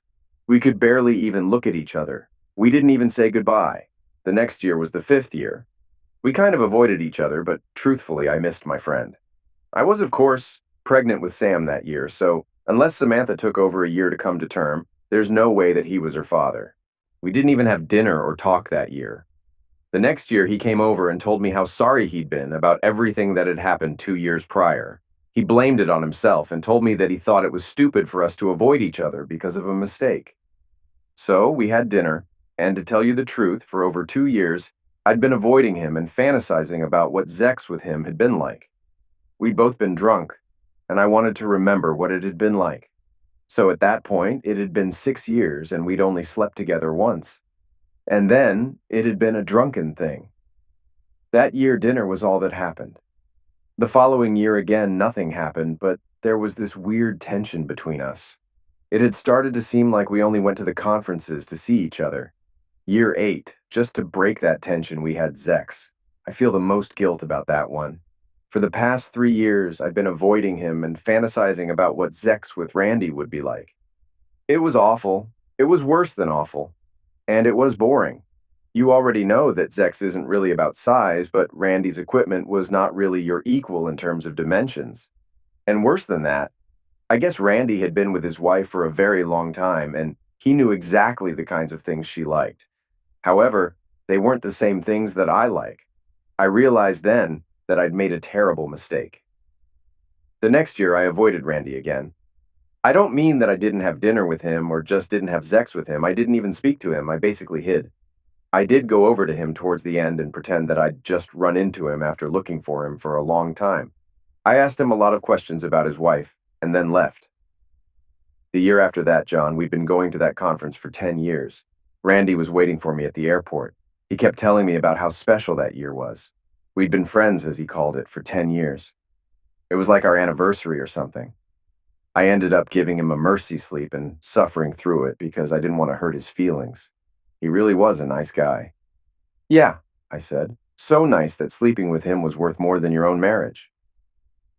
We could barely even look at each other. We didn't even say goodbye. The next year was the 5th year. We kind of avoided each other, but truthfully, I missed my friend. I was, of course, pregnant with Sam that year, so unless Samantha took over a year to come to term, there's no way that he was her father. We didn't even have dinner or talk that year. The next year, he came over and told me how sorry he'd been about everything that had happened 2 years prior. He blamed it on himself and told me that he thought it was stupid for us to avoid each other because of a mistake. So we had dinner, and to tell you the truth, for over 2 years, I'd been avoiding him and fantasizing about what sex with him had been like. We'd both been drunk, and I wanted to remember what it had been like. So at that point, it had been 6 years, and we'd only slept together once. And then, it had been a drunken thing. That year, dinner was all that happened. The following year again, nothing happened, but there was this weird tension between us. It had started to seem like we only went to the conferences to see each other. Year 8, just to break that tension, we had sex. I feel the most guilt about that one. For the past 3 years, I'd been avoiding him and fantasizing about what sex with Randy would be like. It was awful. It was worse than awful. And it was boring. You already know that sex isn't really about size, but Randy's equipment was not really your equal in terms of dimensions. And worse than that, I guess Randy had been with his wife for a very long time, and he knew exactly the kinds of things she liked. However, they weren't the same things that I like. I realized then that I'd made a terrible mistake. The next year, I avoided Randy again. I don't mean that I didn't have dinner with him or just didn't have sex with him. I didn't even speak to him. I basically hid. I did go over to him towards the end and pretend that I'd just run into him after looking for him for a long time. I asked him a lot of questions about his wife, and then left. The year after that, John, we'd been going to that conference for 10 years. Randy was waiting for me at the airport. He kept telling me about how special that year was. We'd been friends, as he called it, for 10 years. It was like our anniversary or something. I ended up giving him a mercy sleep and suffering through it because I didn't want to hurt his feelings. He really was a nice guy. Yeah, I said. So nice that sleeping with him was worth more than your own marriage.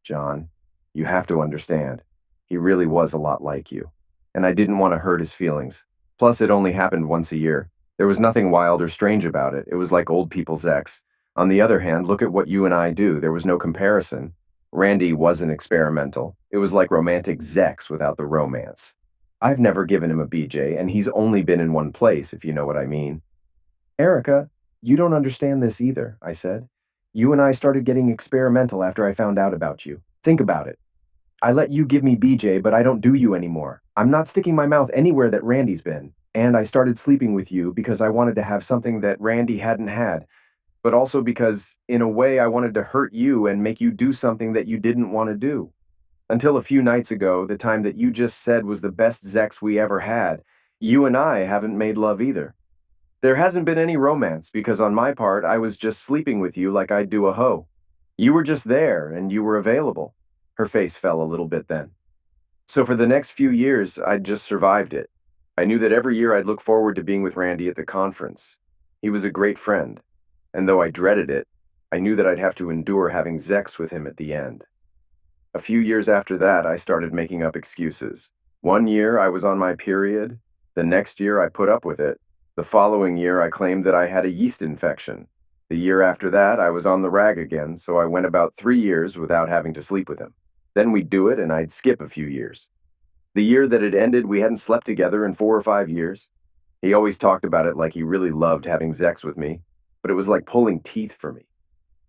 John, you have to understand. He really was a lot like you. And I didn't want to hurt his feelings. Plus, it only happened once a year. There was nothing wild or strange about it. It was like old people's ex. On the other hand, look at what you and I do. There was no comparison. Randy wasn't experimental. It was like romantic sex without the romance. I've never given him a BJ, and he's only been in one place, if you know what I mean. Erica, you don't understand this either, I said. You and I started getting experimental after I found out about you. Think about it. I let you give me BJ, but I don't do you anymore. I'm not sticking my mouth anywhere that Randy's been. And I started sleeping with you because I wanted to have something that Randy hadn't had, but also because, in a way, I wanted to hurt you and make you do something that you didn't want to do. Until a few nights ago, the time that you just said was the best sex we ever had, you and I haven't made love either. There hasn't been any romance because on my part, I was just sleeping with you like I'd do a hoe. You were just there and you were available. Her face fell a little bit then. So for the next few years, I'd just survived it. I knew that every year I'd look forward to being with Randy at the conference. He was a great friend, and though I dreaded it, I knew that I'd have to endure having sex with him at the end. A few years after that, I started making up excuses. One year I was on my period, the next year I put up with it. The following year I claimed that I had a yeast infection. The year after that I was on the rag again, so I went about 3 years without having to sleep with him. Then we'd do it and I'd skip a few years. The year that it ended, we hadn't slept together in 4 or 5 years. He always talked about it like he really loved having sex with me, but it was like pulling teeth for me.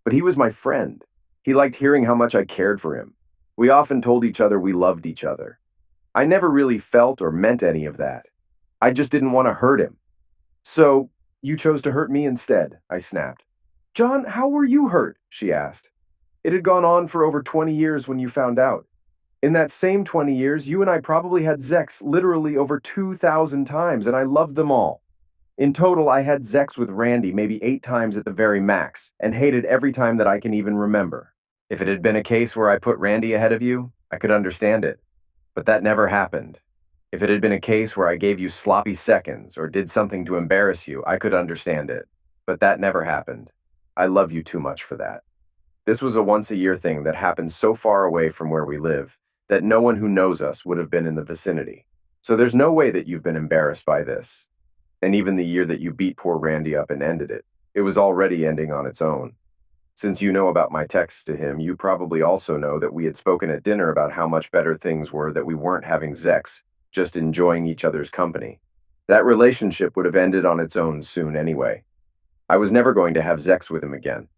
But he was my friend. He liked hearing how much I cared for him. We often told each other we loved each other. I never really felt or meant any of that. I just didn't want to hurt him. So, you chose to hurt me instead, I snapped. John, how were you hurt? She asked. It had gone on for over 20 years when you found out. In that same 20 years, you and I probably had sex literally over 2,000 times, and I loved them all. In total, I had sex with Randy maybe 8 times at the very max, and hated every time that I can even remember. If it had been a case where I put Randy ahead of you, I could understand it. But that never happened. If it had been a case where I gave you sloppy seconds or did something to embarrass you, I could understand it. But that never happened. I love you too much for that. This was a once-a-year thing that happened so far away from where we live that no one who knows us would have been in the vicinity. So there's no way that you've been embarrassed by this. And even the year that you beat poor Randy up and ended it, it was already ending on its own. Since you know about my text to him, you probably also know that we had spoken at dinner about how much better things were that we weren't having sex, just enjoying each other's company. That relationship would have ended on its own soon anyway. I was never going to have sex with him again.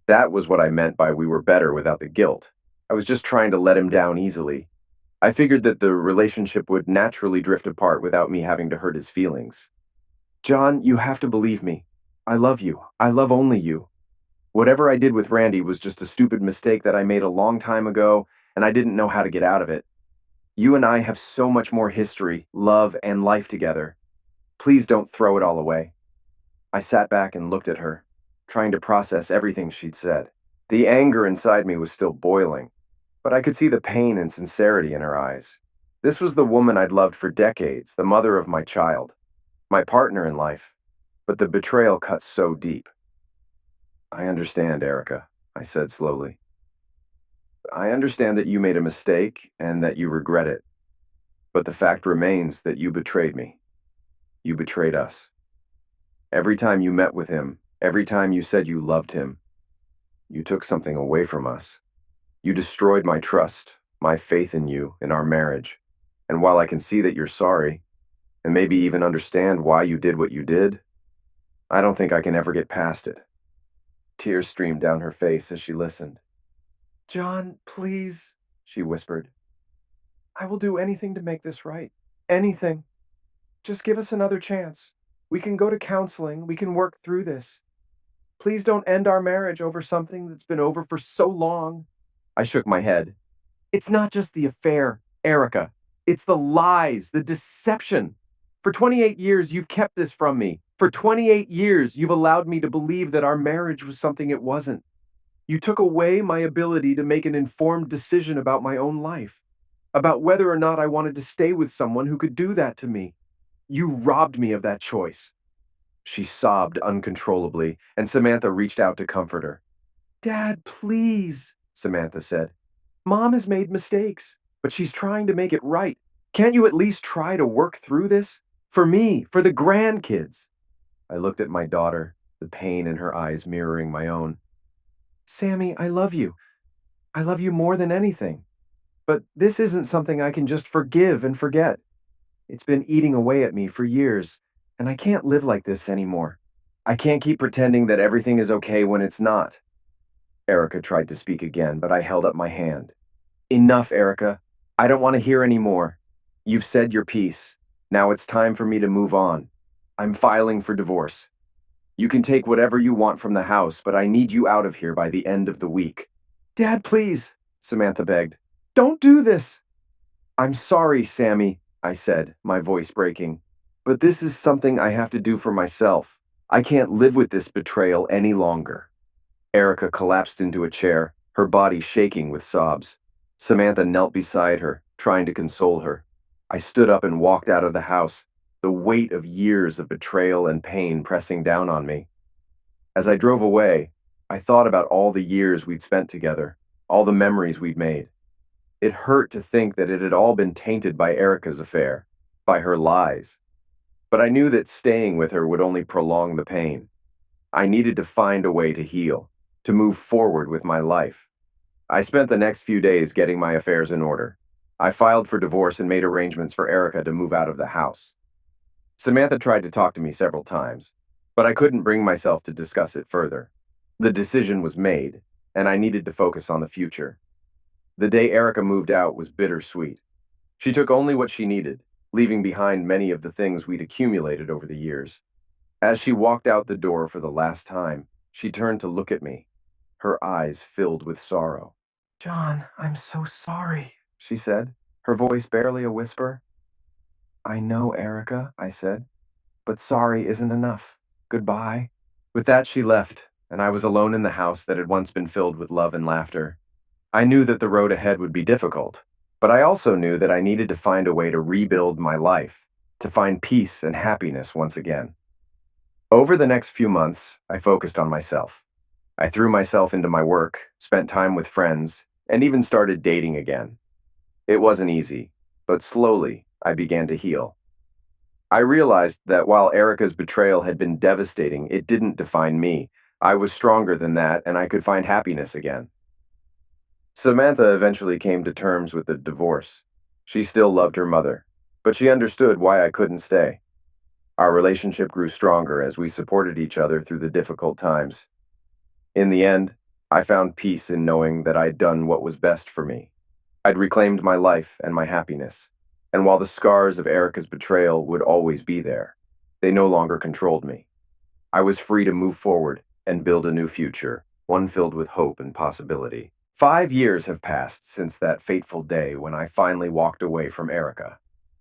That was what I meant by we were better without the guilt. I was just trying to let him down easily. I figured that the relationship would naturally drift apart without me having to hurt his feelings. John, you have to believe me. I love you. I love only you. Whatever I did with Randy was just a stupid mistake that I made a long time ago, and I didn't know how to get out of it. You and I have so much more history, love, and life together. Please don't throw it all away. I sat back and looked at her, trying to process everything she'd said. The anger inside me was still boiling, but I could see the pain and sincerity in her eyes. This was the woman I'd loved for decades, the mother of my child, my partner in life, but the betrayal cut so deep. I understand, Erica, I said slowly. I understand that you made a mistake and that you regret it, but the fact remains that you betrayed me. You betrayed us. Every time you met with him, every time you said you loved him, you took something away from us. You destroyed my trust, my faith in you, in our marriage. And while I can see that you're sorry, and maybe even understand why you did what you did, I don't think I can ever get past it. Tears streamed down her face as she listened. John, please, she whispered. I will do anything to make this right. Anything. Just give us another chance. We can go to counseling. We can work through this. Please don't end our marriage over something that's been over for so long. I shook my head. It's not just the affair, Erica. It's the lies, the deception. For 28 years, you've kept this from me. For 28 years, you've allowed me to believe that our marriage was something it wasn't. You took away my ability to make an informed decision about my own life, about whether or not I wanted to stay with someone who could do that to me. You robbed me of that choice. She sobbed uncontrollably, and Samantha reached out to comfort her. Dad, please, Samantha said. Mom has made mistakes, but she's trying to make it right. Can't you at least try to work through this? For me, for the grandkids. I looked at my daughter, the pain in her eyes mirroring my own. Sammy, I love you. I love you more than anything. But this isn't something I can just forgive and forget. It's been eating away at me for years, and I can't live like this anymore. I can't keep pretending that everything is okay when it's not. Erica tried to speak again, but I held up my hand. Enough, Erica. I don't want to hear any more. You've said your piece. Now it's time for me to move on. I'm filing for divorce. You can take whatever you want from the house, but I need you out of here by the end of the week. Dad, please, Samantha begged. Don't do this. I'm sorry, Sammy, I said, my voice breaking. But this is something I have to do for myself. I can't live with this betrayal any longer. Erica collapsed into a chair, her body shaking with sobs. Samantha knelt beside her, trying to console her. I stood up and walked out of the house, the weight of years of betrayal and pain pressing down on me. As I drove away, I thought about all the years we'd spent together, all the memories we'd made. It hurt to think that it had all been tainted by Erica's affair, by her lies. But I knew that staying with her would only prolong the pain. I needed to find a way to heal, to move forward with my life. I spent the next few days getting my affairs in order. I filed for divorce and made arrangements for Erica to move out of the house. Samantha tried to talk to me several times, but I couldn't bring myself to discuss it further. The decision was made, and I needed to focus on the future. The day Erica moved out was bittersweet. She took only what she needed, leaving behind many of the things we'd accumulated over the years. As she walked out the door for the last time, she turned to look at me, her eyes filled with sorrow. John, I'm so sorry, she said, her voice barely a whisper. I know, Erica, I said, but sorry isn't enough. Goodbye. With that, she left, and I was alone in the house that had once been filled with love and laughter. I knew that the road ahead would be difficult, but I also knew that I needed to find a way to rebuild my life, to find peace and happiness once again. Over the next few months, I focused on myself. I threw myself into my work, spent time with friends, and even started dating again. It wasn't easy, but slowly I began to heal. I realized that while Erica's betrayal had been devastating, it didn't define me. I was stronger than that, and I could find happiness again. Samantha eventually came to terms with the divorce. She still loved her mother, but she understood why I couldn't stay. Our relationship grew stronger as we supported each other through the difficult times. In the end, I found peace in knowing that I'd done what was best for me. I'd reclaimed my life and my happiness, and while the scars of Erica's betrayal would always be there, they no longer controlled me. I was free to move forward and build a new future, one filled with hope and possibility. 5 years have passed since that fateful day when I finally walked away from Erica.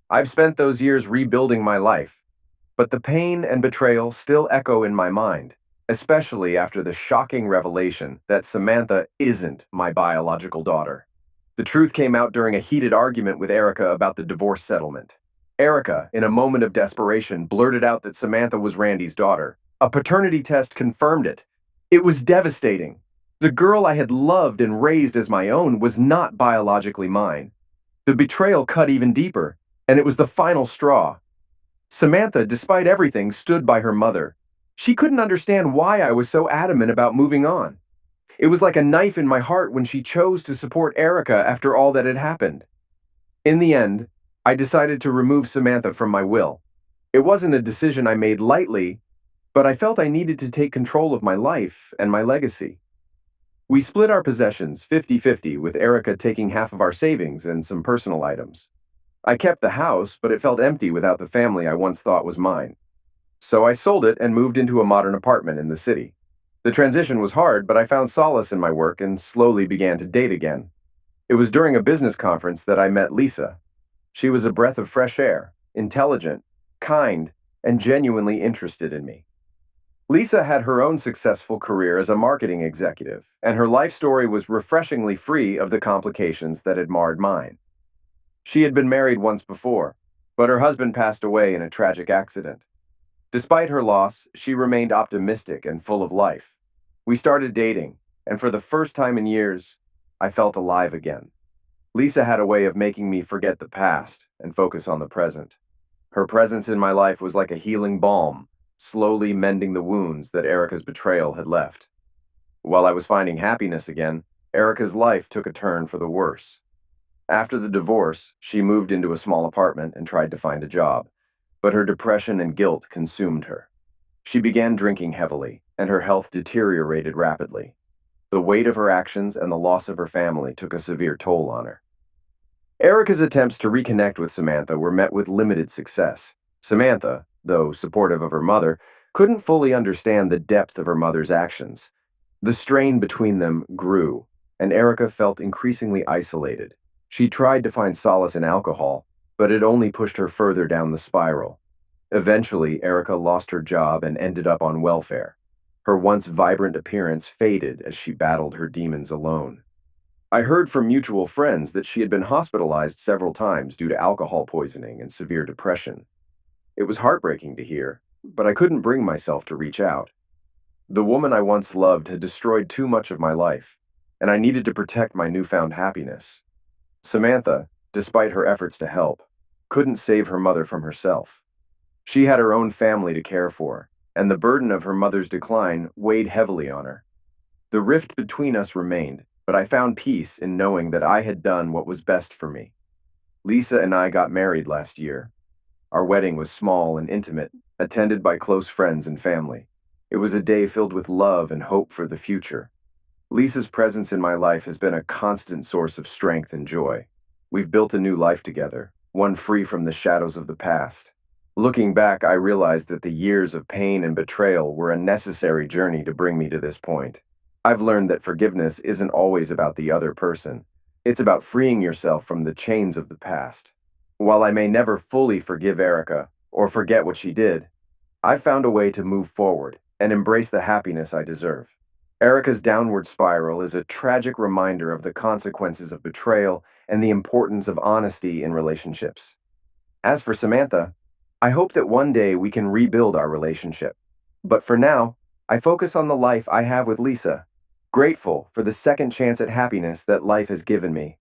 I've spent those years rebuilding my life, but the pain and betrayal still echo in my mind, especially after the shocking revelation that Samantha isn't my biological daughter. The truth came out during a heated argument with Erica about the divorce settlement. Erica, in a moment of desperation, blurted out that Samantha was Randy's daughter. A paternity test confirmed it. It was devastating. The girl I had loved and raised as my own was not biologically mine. The betrayal cut even deeper, and it was the final straw. Samantha, despite everything, stood by her mother. She couldn't understand why I was so adamant about moving on. It was like a knife in my heart when she chose to support Erica after all that had happened. In the end, I decided to remove Samantha from my will. It wasn't a decision I made lightly, but I felt I needed to take control of my life and my legacy. We split our possessions 50-50, with Erica taking half of our savings and some personal items. I kept the house, but it felt empty without the family I once thought was mine. So I sold it and moved into a modern apartment in the city. The transition was hard, but I found solace in my work and slowly began to date again. It was during a business conference that I met Lisa. She was a breath of fresh air, intelligent, kind, and genuinely interested in me. Lisa had her own successful career as a marketing executive, and her life story was refreshingly free of the complications that had marred mine. She had been married once before, but her husband passed away in a tragic accident. Despite her loss, she remained optimistic and full of life. We started dating, and for the first time in years, I felt alive again. Lisa had a way of making me forget the past and focus on the present. Her presence in my life was like a healing balm, slowly mending the wounds that Erica's betrayal had left. While I was finding happiness again, Erica's life took a turn for the worse. After the divorce, she moved into a small apartment and tried to find a job, but her depression and guilt consumed her. She began drinking heavily, and her health deteriorated rapidly. The weight of her actions and the loss of her family took a severe toll on her. Erica's attempts to reconnect with Samantha were met with limited success. Samantha, though supportive of her mother, couldn't fully understand the depth of her mother's actions. The strain between them grew, and Erica felt increasingly isolated. She tried to find solace in alcohol, but it only pushed her further down the spiral. Eventually, Erica lost her job and ended up on welfare. Her once vibrant appearance faded as she battled her demons alone. I heard from mutual friends that she had been hospitalized several times due to alcohol poisoning and severe depression. It was heartbreaking to hear, but I couldn't bring myself to reach out. The woman I once loved had destroyed too much of my life, and I needed to protect my newfound happiness. Samantha, despite her efforts to help, couldn't save her mother from herself. She had her own family to care for, and the burden of her mother's decline weighed heavily on her. The rift between us remained, but I found peace in knowing that I had done what was best for me. Lisa and I got married last year. Our wedding was small and intimate, attended by close friends and family. It was a day filled with love and hope for the future. Lisa's presence in my life has been a constant source of strength and joy. We've built a new life together, one free from the shadows of the past. Looking back, I realized that the years of pain and betrayal were a necessary journey to bring me to this point. I've learned that forgiveness isn't always about the other person. It's about freeing yourself from the chains of the past. While I may never fully forgive Erica or forget what she did, I've found a way to move forward and embrace the happiness I deserve. Erica's downward spiral is a tragic reminder of the consequences of betrayal and the importance of honesty in relationships. As for Samantha, I hope that one day we can rebuild our relationship. But for now, I focus on the life I have with Lisa, grateful for the second chance at happiness that life has given me.